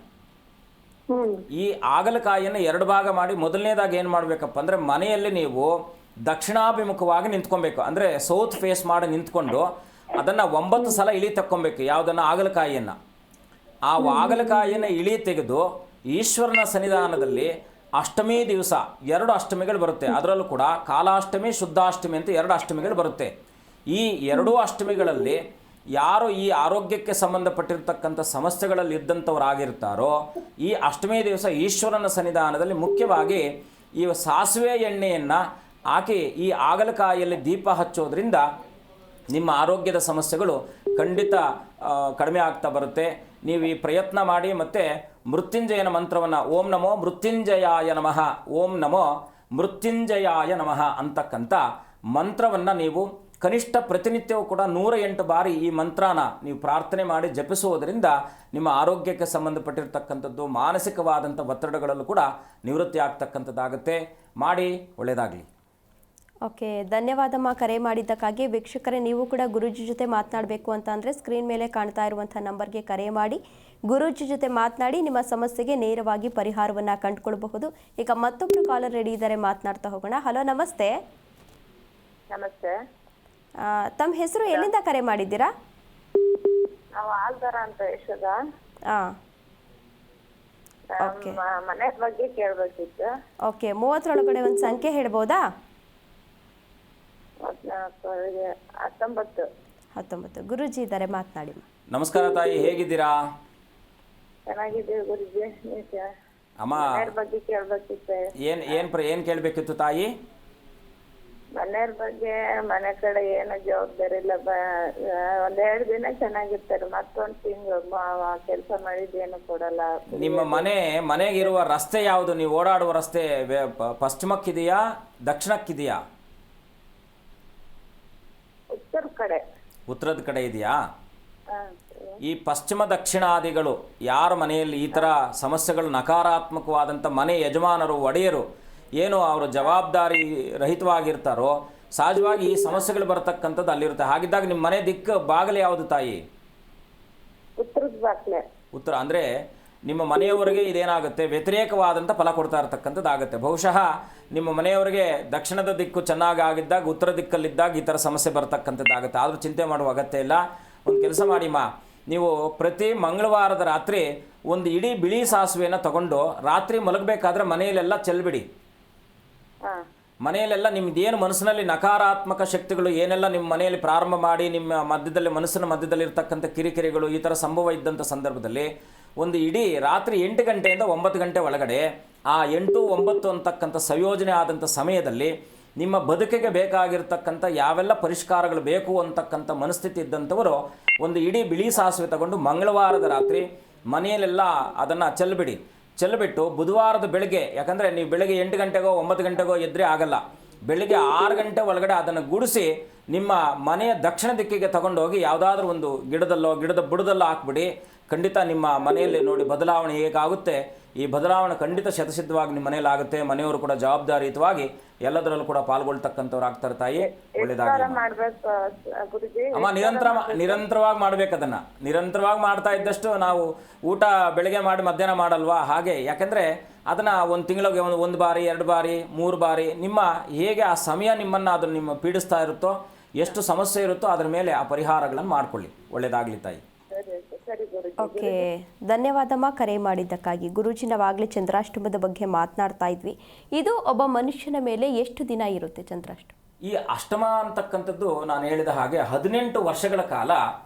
ಈ ಆಗಲಕಾಯಿಯನ್ನು 2 ಭಾಗ ಮಾಡಿ, ಮೊದಲನೇದಾಗಿ ಏನು ಮಾಡಬೇಕಪ್ಪ ಅಂದರೆ, ಮನೆಯಲ್ಲಿ ನೀವು ದಕ್ಷಿಣಾಭಿಮುಖವಾಗಿ ನಿಂತ್ಕೊಬೇಕು. ಅಂದರೆ ಸೌತ್ ಫೇಸ್ ಮಾಡಿ ನಿಂತ್ಕೊಂಡು ಅದನ್ನು 9 ಸಲ ಇಳಿ ತಕ್ಕೊಬೇಕು. ಯಾವುದನ್ನು? ಆಗಲಕಾಯಿಯನ್ನು. ಆ ಆಗಲಕಾಯಿಯನ್ನು ಇಳಿ ತೆಗೆದು ಈಶ್ವರನ ಸನ್ನಿಧಾನದಲ್ಲಿ ಅಷ್ಟಮಿ ದಿವಸ 2 ಅಷ್ಟಮಿಗಳು ಬರುತ್ತೆ. ಅದರಲ್ಲೂ ಕೂಡ ಕಾಲಾಷ್ಟಮಿ, ಶುದ್ಧಾಷ್ಟಮಿ ಅಂತ 2 ಅಷ್ಟಮಿಗಳು ಬರುತ್ತೆ. ಈ 2 ಅಷ್ಟಮಿಗಳಲ್ಲಿ ಯಾರು ಈ ಆರೋಗ್ಯಕ್ಕೆ ಸಂಬಂಧಪಟ್ಟಿರ್ತಕ್ಕಂಥ ಸಮಸ್ಯೆಗಳಲ್ಲಿ ಇದ್ದಂಥವರಾಗಿರ್ತಾರೋ, ಈ ಅಷ್ಟಮಿ ದಿವಸ ಈಶ್ವರನ ಸನ್ನಿಧಾನದಲ್ಲಿ ಮುಖ್ಯವಾಗಿ ಈ ಸಾಸಿವೆ ಎಣ್ಣೆಯನ್ನು ಹಾಕಿ ಈ ಆಗಲಕಾಯಿಯಲ್ಲಿ ದೀಪ ಹಚ್ಚೋದ್ರಿಂದ ನಿಮ್ಮ ಆರೋಗ್ಯದ ಸಮಸ್ಯೆಗಳು ಖಂಡಿತ ಕಡಿಮೆ ಆಗ್ತಾ ಬರುತ್ತೆ. ನೀವು ಈ ಪ್ರಯತ್ನ ಮಾಡಿ. ಮತ್ತು ಮೃತ್ಯುಂಜಯನ ಮಂತ್ರವನ್ನು ಓಂ ನಮೋ ಮೃತ್ಯುಂಜಯಾಯ ನಮಃ, ಓಂ ನಮೋ ಮೃತ್ಯುಂಜಯಾಯ ನಮಃ ಅಂತಕ್ಕಂಥ ಮಂತ್ರವನ್ನು ನೀವು ಕನಿಷ್ಠ ಪ್ರತಿನಿತ್ಯವೂ ಕೂಡ 108 ಬಾರಿ ಈ ಮಂತ್ರನ ನೀವು ಪ್ರಾರ್ಥನೆ ಮಾಡಿ ಜಪಿಸುವುದರಿಂದ ನಿಮ್ಮ ಆರೋಗ್ಯಕ್ಕೆ ಸಂಬಂಧಪಟ್ಟಿರ್ತಕ್ಕಂಥದ್ದು ಮಾನಸಿಕವಾದಂಥ ಒತ್ತಡಗಳಲ್ಲೂ ಕೂಡ ನಿವೃತ್ತಿ ಆಗ್ತಕ್ಕಂಥದ್ದಾಗುತ್ತೆ. ಮಾಡಿ, ಒಳ್ಳೆಯದಾಗಲಿ. ಓಕೆ, ಧನ್ಯವಾದಮ್ಮ ಕರೆ ಮಾಡಿದ್ದಕ್ಕಾಗಿ. ವೀಕ್ಷಕರೇ, ನೀವು ಕೂಡ ಗುರೂಜಿ ಜೊತೆ ಮಾತನಾಡಬೇಕು ಅಂತ ಅಂದರೆ ಸ್ಕ್ರೀನ್ ಮೇಲೆ ಕಾಣ್ತಾ ಇರುವಂಥ ನಂಬರ್ಗೆ ಕರೆ ಮಾಡಿ ಗುರೂಜಿ ಜೊತೆ ಮಾತನಾಡಿ ನಿಮ್ಮ ಸಮಸ್ಯೆಗೆ ನೇರವಾಗಿ ಪರಿಹಾರವನ್ನು ಕಂಡುಕೊಳ್ಬಹುದು. ಈಗ ಮತ್ತೊಬ್ಬರು ಕಾಲರ್ ರೆಡಿ ಇದ್ದಾರೆ, ಮಾತನಾಡ್ತಾ ಹೋಗೋಣ. ಹಲೋ, ನಮಸ್ತೆ. ನಮಸ್ತೆ. ತಮ್ಮ ಹೆಸರು, ಎಲ್ಲಿಂದ ಕರೆ ಮಾಡಿದ್ದೀರಾ? ನಾವು ಆಲ್ದಾರ ಅಂತ ಯಶೋದ. ಓಕೆ, ಮನೆ ಬಗ್ಗೆ ಕೇಳಬೇಕಿತ್ತು. ಓಕೆ, 30 ಒಂದು ಸಂಖ್ಯೆ ಹೇಳ್ಬೋದಾ? 19. ಗುರೂಜಿ ಇದ್ದಾರೆ, ಮಾತನಾಡಿ. ನಮಸ್ಕಾರ ತಾಯಿ, ಹೇಗಿದ್ದೀರಾ? ಚೆನ್ನಾಗಿದ್ದೀವಿ ಗುರುಜಿ. ಅಮ್ಮ, ಮನೆಯವ್ರ ಬಗ್ಗೆ ಕೇಳಬೇಕಿತ್ತು. ಏನು ಕೇಳಬೇಕಿತ್ತು ತಾಯಿ? ಮನೆಯವ್ರ ಬಗ್ಗೆ. ಮನೆ ಕಡೆ ಏನೋ ಜವಾಬ್ದಾರಿ ಇಲ್ಲ. 1-2 ದಿನ ಚೆನ್ನಾಗಿರ್ತಾರೆ, ಮತ್ತೊಂದು ತಿಂಗಳು ಕೆಲಸ ಮಾಡಿದ್ದೇನು ಕೊಡಲ್ಲ. ನಿಮ್ಮ ಮನೆಗಿರುವ ರಸ್ತೆ ಯಾವುದು? ನೀವು ಓಡಾಡುವ ರಸ್ತೆ ಪಶ್ಚಿಮಕ್ಕಿದೆಯಾ ದಕ್ಷಿಣಕ್ಕಿದೆಯಾ? ಉತ್ತರದ ಕಡೆ ಇದೆಯಾ? ಈ ಪಶ್ಚಿಮ ದಕ್ಷಿಣಾದಿಗಳು ಯಾರ ಮನೆಯಲ್ಲಿ ಈ ಥರ ಸಮಸ್ಯೆಗಳು ನಕಾರಾತ್ಮಕವಾದಂಥ ಮನೆ ಯಜಮಾನರು, ಒಡೆಯರು ಏನು ಅವರು ಜವಾಬ್ದಾರಿ ರಹಿತವಾಗಿರ್ತಾರೋ ಸಹಜವಾಗಿ ಈ ಸಮಸ್ಯೆಗಳು ಬರತಕ್ಕಂಥದ್ದು ಅಲ್ಲಿರುತ್ತೆ. ಹಾಗಿದ್ದಾಗ ನಿಮ್ಮ ಮನೆ ದಿಕ್ಕು ಬಾಗಿಲು ಯಾವುದು ತಾಯಿ? ಉತ್ತರ. ಅಂದರೆ ನಿಮ್ಮ ಮನೆಯವರಿಗೆ ಇದೇನಾಗುತ್ತೆ, ವ್ಯತಿರೇಕವಾದಂಥ ಫಲ ಕೊಡ್ತಾ ಇರತಕ್ಕಂಥದ್ದಾಗುತ್ತೆ. ಬಹುಶಃ ನಿಮ್ಮ ಮನೆಯವರಿಗೆ ದಕ್ಷಿಣದ ದಿಕ್ಕು ಚೆನ್ನಾಗಿ ಆಗಿದ್ದಾಗ ಉತ್ತರ ದಿಕ್ಕಲ್ಲಿದ್ದಾಗ ಈ ಥರ ಸಮಸ್ಯೆ ಬರ್ತಕ್ಕಂಥದ್ದಾಗುತ್ತೆ. ಆದರೂ ಚಿಂತೆ ಮಾಡುವ ಅಗತ್ಯ ಇಲ್ಲ. ಒಂದು ಕೆಲಸ ಮಾಡಿಮ್ಮ, ನೀವು ಪ್ರತಿ ಮಂಗಳವಾರದ ರಾತ್ರಿ ಒಂದು ಇಡೀ ಬಿಳಿ ಸಾಸಿವೆಯನ್ನು ತಗೊಂಡು ರಾತ್ರಿ ಮಲಗಬೇಕಾದ್ರೆ ಮನೆಯಲ್ಲೆಲ್ಲ ಚೆಲ್ಬಿಡಿ. ಮನೆಯಲ್ಲೆಲ್ಲ ನಿಮ್ಮದೇನು ಮನಸ್ಸಿನಲ್ಲಿ ನಕಾರಾತ್ಮಕ ಶಕ್ತಿಗಳು ಏನೆಲ್ಲ ನಿಮ್ಮ ಮನೆಯಲ್ಲಿ ಪ್ರಾರಂಭ ಮಾಡಿ ನಿಮ್ಮ ಮಧ್ಯದಲ್ಲಿ ಮನಸ್ಸಿನ ಮಧ್ಯದಲ್ಲಿ ಇರ್ತಕ್ಕಂಥ ಕಿರಿಕಿರಿಗಳು ಈ ಥರ ಸಂಭವ ಇದ್ದಂಥ ಸಂದರ್ಭದಲ್ಲಿ ಒಂದು ಇಡೀ ರಾತ್ರಿ 8 ಗಂಟೆಯಿಂದ 9 ಗಂಟೆ ಒಳಗಡೆ ಆ 8-9 ಅಂತಕ್ಕಂಥ ಸಂಯೋಜನೆ ಆದಂಥ ಸಮಯದಲ್ಲಿ ನಿಮ್ಮ ಬದುಕಿಗೆ ಬೇಕಾಗಿರ್ತಕ್ಕಂಥ ಯಾವೆಲ್ಲ ಪರಿಷ್ಕಾರಗಳು ಬೇಕು ಅಂತಕ್ಕಂಥ ಮನಸ್ಥಿತಿ ಇದ್ದಂಥವರು ಒಂದು ಇಡೀ ಬಿಳಿ ಸಾಸಿವೆ ತಗೊಂಡು ಮಂಗಳವಾರದ ರಾತ್ರಿ ಮನೆಯಲ್ಲೆಲ್ಲ ಅದನ್ನು ಚೆಲ್ಬಿಟ್ಟು ಬುಧವಾರದ ಬೆಳಗ್ಗೆ, ಯಾಕಂದರೆ ನೀವು ಬೆಳಗ್ಗೆ 8 ಗಂಟೆಗೋ 9 ಗಂಟೆಗೋ ಎದ್ದರೆ ಆಗಲ್ಲ, ಬೆಳಗ್ಗೆ 6 ಗಂಟೆ ಒಳಗಡೆ ಅದನ್ನು ಗುಡಿಸಿ ನಿಮ್ಮ ಮನೆಯ ದಕ್ಷಿಣ ದಿಕ್ಕಿಗೆ ತಗೊಂಡೋಗಿ ಯಾವುದಾದ್ರೂ ಒಂದು ಗಿಡದ ಬುಡದಲ್ಲೋ ಹಾಕ್ಬಿಡಿ. ಖಂಡಿತ ನಿಮ್ಮ ಮನೆಯಲ್ಲಿ ನೋಡಿ ಬದಲಾವಣೆ ಹೇಗಾಗುತ್ತೆ. ಈ ಬದಲಾವಣೆ ಖಂಡಿತ ಶತಸಿದ್ಧವಾಗಿ ನಿಮ್ಮ ಮನೆಯಲ್ಲಿ ಆಗುತ್ತೆ. ಮನೆಯವರು ಕೂಡ ಜವಾಬ್ದಾರಿಯುತವಾಗಿ ಎಲ್ಲದರಲ್ಲೂ ಕೂಡ ಪಾಲ್ಗೊಳ್ತಕ್ಕಂಥವ್ರು ಆಗ್ತಾರೆ ತಾಯಿ. ಒಳ್ಳೆಯದಾಗಲಿ ಅಮ್ಮ. ನಿರಂತರವಾಗಿ ಮಾಡ್ಬೇಕು. ಅದನ್ನು ನಿರಂತರವಾಗಿ ಮಾಡ್ತಾ ಇದ್ದಷ್ಟು ನಾವು ಊಟ ಬೆಳಗ್ಗೆ ಮಾಡಿ ಮಧ್ಯಾಹ್ನ ಮಾಡಲ್ವಾ, ಹಾಗೆ. ಯಾಕೆಂದರೆ ಅದನ್ನು ಒಂದು ತಿಂಗಳಿಗೆ 1 ಬಾರಿ 2 ಬಾರಿ 3 ಬಾರಿ ನಿಮ್ಮ ಹೇಗೆ ಆ ಸಮಯ ನಿಮ್ಮನ್ನು ಅದನ್ನು ನಿಮ್ಮ ಪೀಡಿಸ್ತಾ ಇರುತ್ತೋ, ಎಷ್ಟು ಸಮಸ್ಯೆ ಇರುತ್ತೋ ಅದರ ಮೇಲೆ ಆ ಪರಿಹಾರಗಳನ್ನು ಮಾಡಿಕೊಳ್ಳಿ. ಒಳ್ಳೆಯದಾಗಲಿ ತಾಯಿ. ಓಕೆ, ಧನ್ಯವಾದಮ್ಮ ಕರೆ ಮಾಡಿದ್ದಕ್ಕಾಗಿ. ಗುರೂಜಿ, ನಾವಾಗಲೇ ಚಂದ್ರಾಷ್ಟಮದ ಬಗ್ಗೆ ಮಾತನಾಡ್ತಾ ಇದ್ವಿ. ಇದು ಒಬ್ಬ ಮನುಷ್ಯನ ಮೇಲೆ ಎಷ್ಟು ದಿನ ಇರುತ್ತೆ ಚಂದ್ರಾಷ್ಟಮ? ಈ ಅಷ್ಟಮ ಅಂತಕ್ಕಂಥದ್ದು ನಾನು ಹೇಳಿದ ಹಾಗೆ 18 ವರ್ಷಗಳ ಕಾಲ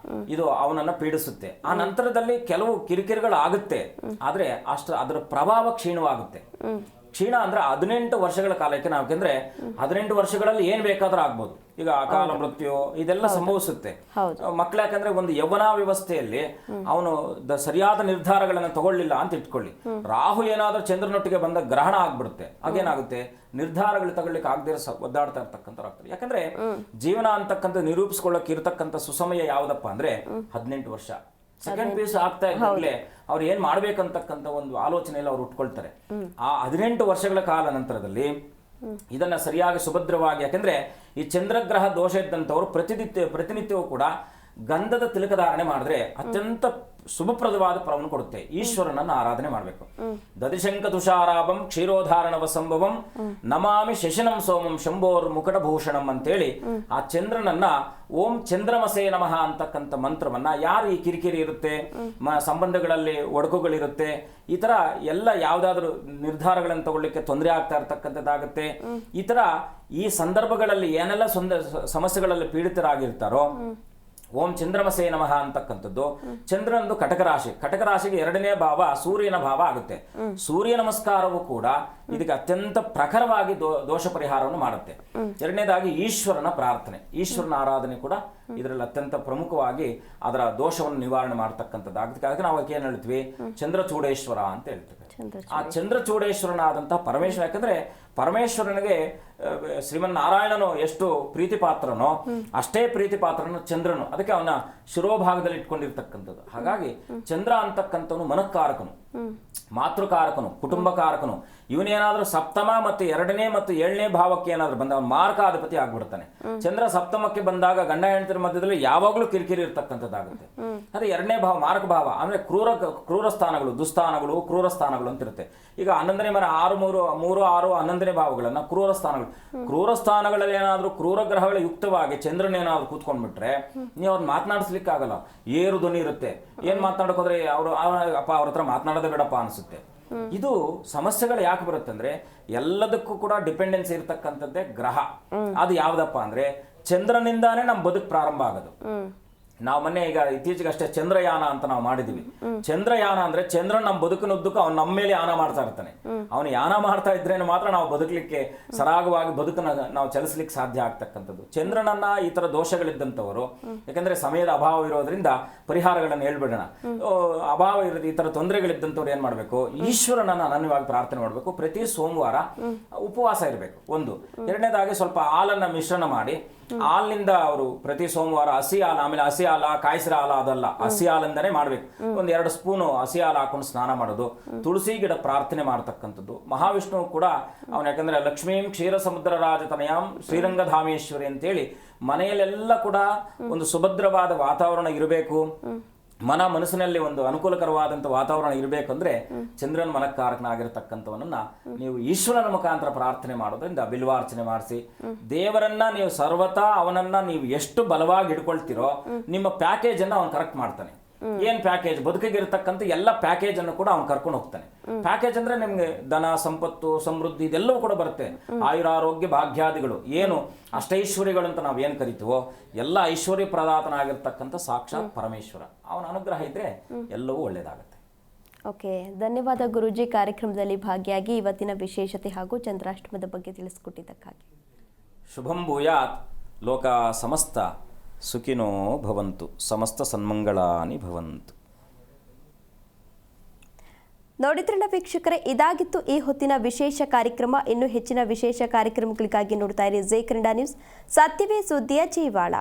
ಇದು ಅವನನ್ನು ಪೀಡಿಸುತ್ತೆ. ಆ ನಂತರದಲ್ಲಿ ಕೆಲವು ಕಿರಿಕಿರಿಗಳು ಆಗುತ್ತೆ, ಆದರೆ ಅದರ ಪ್ರಭಾವ ಕ್ಷೀಣವಾಗುತ್ತೆ. ಕ್ಷೀಣ ಅಂದ್ರೆ 18 ವರ್ಷಗಳ ಕಾಲ. ಯಾಕೆಂದ್ರೆ 18 ವರ್ಷಗಳಲ್ಲಿ ಏನ್ ಬೇಕಾದ್ರೂ ಆಗ್ಬೋದು. ಈಗ ಅಕಾಲ ಮೃತ್ಯು ಇದೆಲ್ಲ ಸಂಭವಿಸುತ್ತೆ. ಮಕ್ಕಳು ಯಾಕಂದ್ರೆ ಒಂದು ಯೌವನ ವ್ಯವಸ್ಥೆಯಲ್ಲಿ ಅವನು ಸರಿಯಾದ ನಿರ್ಧಾರಗಳನ್ನು ತಗೊಳ್ಳಿಲ್ಲ ಅಂತ ಇಟ್ಕೊಳ್ಳಿ, ರಾಹು ಏನಾದ್ರೂ ಚಂದ್ರನೊಟ್ಟಿಗೆ ಬಂದ ಗ್ರಹಣ ಆಗ್ಬಿಡುತ್ತೆ. ಆಗೇನಾಗುತ್ತೆ, ನಿರ್ಧಾರಗಳು ತಗೊಳ್ಳಿಕ್ಕೆ ಆಗದೆ ಒದ್ದಾಡ್ತಾ ಇರ್ತಕ್ಕಂಥವ್ರು ಆಗ್ತಾರೆ. ಯಾಕಂದ್ರೆ ಜೀವನ ಅಂತಕ್ಕಂಥ ನಿರೂಪಿಸ್ಕೊಳ್ಳೋಕೆ ಇರತಕ್ಕಂಥ ಸುಸಮಯ ಯಾವ್ದಪ್ಪ ಅಂದ್ರೆ 18 ವರ್ಷ. ಸೆಕೆಂಡ್ ಪೀಸ್ ಆಗ್ತಾ ಇದ್ದಾಗಲೇ ಅವ್ರು ಏನ್ ಮಾಡ್ಬೇಕಂತಕ್ಕಂಥ ಒಂದು ಆಲೋಚನೆಯಲ್ಲಿ ಅವ್ರು ಉಟ್ಕೊಳ್ತಾರೆ. ಆ 18 ವರ್ಷಗಳ ಕಾಲ ನಂತರದಲ್ಲಿ ಇದನ್ನ ಸರಿಯಾಗಿ ಸುಭದ್ರವಾಗಿ, ಯಾಕಂದ್ರೆ ಈ ಚಂದ್ರಗ್ರಹ ದೋಷ ಇದ್ದಂಥವ್ರು ಪ್ರತಿನಿತ್ಯವೂ ಕೂಡ ಗಂಧದ ತಿಲಕಧಾರಣೆ ಮಾಡಿದ್ರೆ ಅತ್ಯಂತ ಶುಭಪ್ರದವಾದ ಫಲವನ್ನು ಕೊಡುತ್ತೆ. ಈಶ್ವರನನ್ನು ಆರಾಧನೆ ಮಾಡಬೇಕು. ದದಿಶಂಕ ತುಷಾರಾಭಂ ಕ್ಷೀರೋಧಾರಣವ ಸಂಭವಂ ನಮಾಮಿ ಶಶಿನಂ ಸೋಮಂ ಶಂಭೋರ್ ಮುಕಟಭೂಷಣಂ ಅಂತೇಳಿ ಆ ಚಂದ್ರನನ್ನ ಓಂ ಚಂದ್ರಮಸೇ ನಮಃ ಅಂತಕ್ಕಂಥ ಮಂತ್ರವನ್ನ, ಯಾರು ಈ ಕಿರಿಕಿರಿ ಇರುತ್ತೆ, ಸಂಬಂಧಗಳಲ್ಲಿ ಒಡಕುಗಳಿರುತ್ತೆ, ಈ ತರ ಎಲ್ಲ ಯಾವ್ದಾದ್ರು ನಿರ್ಧಾರಗಳನ್ನು ತಗೊಳ್ಳಿಕ್ಕೆ ತೊಂದರೆ ಆಗ್ತಾ ಇರ್ತಕ್ಕಂಥದ್ದಾಗುತ್ತೆ. ಈ ತರ ಈ ಸಂದರ್ಭಗಳಲ್ಲಿ ಏನೆಲ್ಲ ಸಮಸ್ಯೆಗಳಲ್ಲಿ ಪೀಡಿತರಾಗಿರ್ತಾರೋ ಓಂ ಚಂದ್ರಮಸೇ ನಮಃ ಅಂತಕ್ಕಂಥದ್ದು. ಚಂದ್ರನದು ಕಟಕ ರಾಶಿ, ಕಟಕ ರಾಶಿಗೆ 2ನೇ ಭಾವ ಸೂರ್ಯನ ಭಾವ ಆಗುತ್ತೆ. ಸೂರ್ಯ ನಮಸ್ಕಾರವು ಕೂಡ ಇದಕ್ಕೆ ಅತ್ಯಂತ ಪ್ರಖರವಾಗಿ ದೋಷ ಪರಿಹಾರವನ್ನು ಮಾಡುತ್ತೆ. 2ನೇದಾಗಿ ಈಶ್ವರನ ಪ್ರಾರ್ಥನೆ, ಈಶ್ವರನ ಆರಾಧನೆ ಕೂಡ ಇದರಲ್ಲಿ ಅತ್ಯಂತ ಪ್ರಮುಖವಾಗಿ ಅದರ ದೋಷವನ್ನು ನಿವಾರಣೆ ಮಾಡ್ತಕ್ಕಂಥದ್ದು. ಅದಕ್ಕೆ ನಾವು ಏನ್ ಹೇಳ್ತೀವಿ, ಚಂದ್ರಚೂಡೇಶ್ವರ ಅಂತ ಹೇಳ್ತೀವಿ. ಆ ಚಂದ್ರಚೂಡೇಶ್ವರನಾದಂತಹ ಪರಮೇಶ್ವರ, ಯಾಕಂದ್ರೆ ಪರಮೇಶ್ವರನಿಗೆ ಶ್ರೀಮನ್ನಾರಾಯಣನು ಎಷ್ಟು ಪ್ರೀತಿ ಪಾತ್ರನೋ ಅಷ್ಟೇ ಪ್ರೀತಿ ಪಾತ್ರನು ಚಂದ್ರನು. ಅದಕ್ಕೆ ಅವನ ಶಿರೋಭಾಗದಲ್ಲಿ ಇಟ್ಕೊಂಡಿರ್ತಕ್ಕಂಥದ್ದು. ಹಾಗಾಗಿ ಚಂದ್ರ ಅಂತಕ್ಕಂಥವನು ಮನಃಕಾರಕನು, ಮಾತೃಕಾರಕನು, ಕುಟುಂಬಕಾರಕನು. ಇವನೇನಾದ್ರೂ ಸಪ್ತಮ ಮತ್ತು 2ನೇ ಮತ್ತು 7ನೇ ಭಾವಕ್ಕೆ ಏನಾದ್ರೂ ಬಂದ ಅವನು ಮಾರ್ಕಾಧಿಪತಿ ಆಗ್ಬಿಡ್ತಾನೆ. ಚಂದ್ರ ಸಪ್ತಮಕ್ಕೆ ಬಂದಾಗ ಗಂಡ ಹೆಂಡತಿರ ಮಧ್ಯದಲ್ಲಿ ಯಾವಾಗಲೂ ಕಿರಿಕಿರಿ ಇರ್ತಕ್ಕಂಥದ್ದಾಗುತ್ತೆ. ಅದೇ 2ನೇ ಭಾವ ಮಾರ್ಕ ಭಾವ ಅಂದ್ರೆ ಕ್ರೂರ ಸ್ಥಾನಗಳು, ದುಸ್ಥಾನಗಳು, ಕ್ರೂರ ಸ್ಥಾನಗಳು ಅಂತ ಇರುತ್ತೆ. ಈಗ 11ನೇ ಮನೆ 6, 3, 6, 11ನೇ ಭಾವಗಳನ್ನ ಕ್ರೂರ ಸ್ಥಾನಗಳು. ಕ್ರೂರ ಸ್ಥಾನಗಳಲ್ಲಿ ಏನಾದ್ರೂ ಕ್ರೂರ ಗ್ರಹಗಳ ಯುಕ್ತವಾಗಿ ಚಂದ್ರನೇನಾದ್ರೂ ಕೂತ್ಕೊಂಡ್ಬಿಟ್ರೆ ನೀವು ಅವ್ರನ್ನ ಮಾತನಾಡಿಸ್ಲಿಕ್ಕೆ ಆಗಲ್ಲ. ಏರು ಧ್ವನಿ ಇರುತ್ತೆ. ಏನ್ ಮಾತನಾಡಕೋದ್ರೆ ಅಪ್ಪ ಅವ್ರ ಹತ್ರ ಮಾತನಾಡೋದೇ ಬೇಡಪ್ಪ ಅನ್ಸುತ್ತೆ. ಇದು ಸಮಸ್ಯೆಗಳು ಯಾಕೆ ಬರುತ್ತೆ ಅಂದ್ರೆ ಎಲ್ಲದಕ್ಕೂ ಕೂಡ ಡಿಪೆಂಡೆನ್ಸಿ ಇರ್ತಕ್ಕಂಥದ್ದೇ ಗ್ರಹ. ಅದು ಯಾವ್ದಪ್ಪ ಅಂದ್ರೆ ಚಂದ್ರನಿಂದಾನೇ ನಮ್ಮ ಬದುಕು ಪ್ರಾರಂಭ ಆಗೋದು. ನಾವು ಮೊನ್ನೆ ಈಗ ಇತ್ತೀಚೆಗೆ ಅಷ್ಟೇ ಚಂದ್ರಯಾನ ಅಂತ ನಾವು ಮಾಡಿದೀವಿ. ಚಂದ್ರಯಾನ ಅಂದ್ರೆ ಚಂದ್ರನ್ ನಮ್ಮ ಬದುಕಿನುದ್ದಕ್ಕೂ ಅವ್ನು ನಮ್ಮ ಮೇಲೆ ಯಾನ ಮಾಡ್ತಾ ಇರ್ತಾನೆ. ಅವನು ಯಾನ ಮಾಡ್ತಾ ಇದ್ರೇನು ಮಾತ್ರ ನಾವು ಬದುಕಲಿಕ್ಕೆ ಸರಾಗವಾಗಿ ಬದುಕನ್ನ ನಾವು ಚಲಿಸ್ಲಿಕ್ಕೆ ಸಾಧ್ಯ ಆಗ್ತಕ್ಕಂಥದ್ದು. ಚಂದ್ರನನ್ನ ಈ ತರ ದೋಷಗಳಿದ್ದಂಥವರು, ಯಾಕಂದ್ರೆ ಸಮಯದ ಅಭಾವ ಇರೋದ್ರಿಂದ ಪರಿಹಾರಗಳನ್ನು ಹೇಳ್ಬಿಡೋಣ. ಅಭಾವ ಇರೋದು ಈ ತರ ತೊಂದರೆಗಳಿದ್ದಂಥವ್ರು ಏನ್ ಮಾಡ್ಬೇಕು, ಈಶ್ವರನನ್ನ ಅನನ್ಯವಾಗಿ ಪ್ರಾರ್ಥನೆ ಮಾಡ್ಬೇಕು. ಪ್ರತಿ ಸೋಮವಾರ ಉಪವಾಸ ಇರಬೇಕು. 1. 2ನೇದಾಗಿ ಸ್ವಲ್ಪ ಹಾಲನ್ನ ಮಿಶ್ರಣ ಮಾಡಿ ಹಾಲಿನಿಂದ ಅವರು ಪ್ರತಿ ಸೋಮವಾರ ಹಸಿ ಹಾಲು, ಆಮೇಲೆ ಹಸಿ ಹಾಲ ಕಾಯಿಸಿರ ಹಾಲ ಅದಲ್ಲ, ಹಸಿ ಹಾಲಿಂದನೇ ಮಾಡ್ಬೇಕು. 1-2 ಸ್ಪೂನು ಹಸಿ ಹಾಲು ಹಾಕೊಂಡು ಸ್ನಾನ ಮಾಡೋದು, ತುಳಸಿ ಗಿಡ ಪ್ರಾರ್ಥನೆ ಮಾಡ್ತಕ್ಕಂಥದ್ದು. ಮಹಾವಿಷ್ಣು ಕೂಡ ಅವನು, ಯಾಕಂದ್ರೆ ಲಕ್ಷ್ಮೀಂ ಕ್ಷೀರ ಸಮುದ್ರ ರಾಜತನಯಾಂ ಶ್ರೀರಂಗಧಾಮೇಶ್ವರಿ ಅಂತೇಳಿ ಮನೆಯಲ್ಲೆಲ್ಲ ಕೂಡ ಒಂದು ಸುಭದ್ರವಾದ ವಾತಾವರಣ ಇರಬೇಕು. ಮನಸ್ಸಿನಲ್ಲಿ ಒಂದು ಅನುಕೂಲಕರವಾದಂಥ ವಾತಾವರಣ ಇರಬೇಕಂದ್ರೆ ಚಂದ್ರನ ಮನಃಕಾರಕನಾಗಿರ್ತಕ್ಕಂಥವನ್ನ ನೀವು ಈಶ್ವರನ ಮುಖಾಂತರ ಪ್ರಾರ್ಥನೆ ಮಾಡೋದ್ರಿಂದ ಬಿಲ್ವಾರ್ಚನೆ ಮಾಡಿಸಿ ದೇವರನ್ನ ನೀವು ಸರ್ವತಾ ಅವನನ್ನ ನೀವು ಎಷ್ಟು ಬಲವಾಗಿ ಹಿಡ್ಕೊಳ್ತಿರೋ ನಿಮ್ಮ ಪ್ಯಾಕೇಜ್ ಅನ್ನ ಅವನು ಕರೆಕ್ಟ್ ಮಾಡ್ತಾನೆ. ಏನ್ ಪ್ಯಾಕೇಜ್, ಬದುಕಿಗೆ ಇರತಕ್ಕಂಥ ಎಲ್ಲ ಪ್ಯಾಕೇಜ್ ಅನ್ನು ಕೂಡ ಅವ್ನು ಕರ್ಕೊಂಡು ಹೋಗ್ತಾನೆ. ಪ್ಯಾಕೇಜ್ ಅಂದ್ರೆ ನಿಮ್ಗೆ ಧನ, ಸಂಪತ್ತು, ಸಮೃದ್ಧಿ ಇದೆಲ್ಲವೂ ಕೂಡ ಬರುತ್ತೆ. ಆಯುರಾರೋಗ್ಯ ಭಾಗ್ಯಾದಿಗಳು, ಏನು ಅಷ್ಟೈಶ್ವರ್ಯಗಳು ಅಂತ ನಾವು ಏನ್ ಕರಿತೀವೋ ಎಲ್ಲ ಐಶ್ವರ್ಯ ಪ್ರದಾತನಾಗಿರ್ತಕ್ಕಂಥ ಸಾಕ್ಷಾತ್ ಪರಮೇಶ್ವರ. ಅವನ ಅನುಗ್ರಹ ಇದ್ರೆ ಎಲ್ಲವೂ ಒಳ್ಳೇದಾಗುತ್ತೆ. ಓಕೆ, ಧನ್ಯವಾದ ಗುರೂಜಿ ಕಾರ್ಯಕ್ರಮದಲ್ಲಿ ಭಾಗಿಯಾಗಿ ಇವತ್ತಿನ ವಿಶೇಷತೆ ಹಾಗೂ ಚಂದ್ರಾಷ್ಟಮದ ಬಗ್ಗೆ ತಿಳಿಸ್ಕೊಟ್ಟಿದ್ದಕ್ಕಾಗಿ. ಶುಭಂ ಭೂಯಾತ್. ಲೋಕ ಸಮಸ್ತ ಸುಖಿನೋ ಭವಂತು, ಸಮಸ್ತ ಸನ್ಮಂಗಳಾನಿ ಭವಂತು. ನೋಡಿದ್ರಲ್ಲ ವೀಕ್ಷಕರೇ, ಇದಾಗಿತ್ತು ಈ ಹೊತ್ತಿನ ವಿಶೇಷ ಕಾರ್ಯಕ್ರಮ. ಇನ್ನು ಹೆಚ್ಚಿನ ವಿಶೇಷ ಕಾರ್ಯಕ್ರಮಗಳಿಗಾಗಿ ನೋಡ್ತಾ ಇರಿ ಜೈ ಕನ್ನಡ ನ್ಯೂಸ್, ಸತ್ಯವೇ ಸುದ್ದಿಯ ಜೀವಾಳ.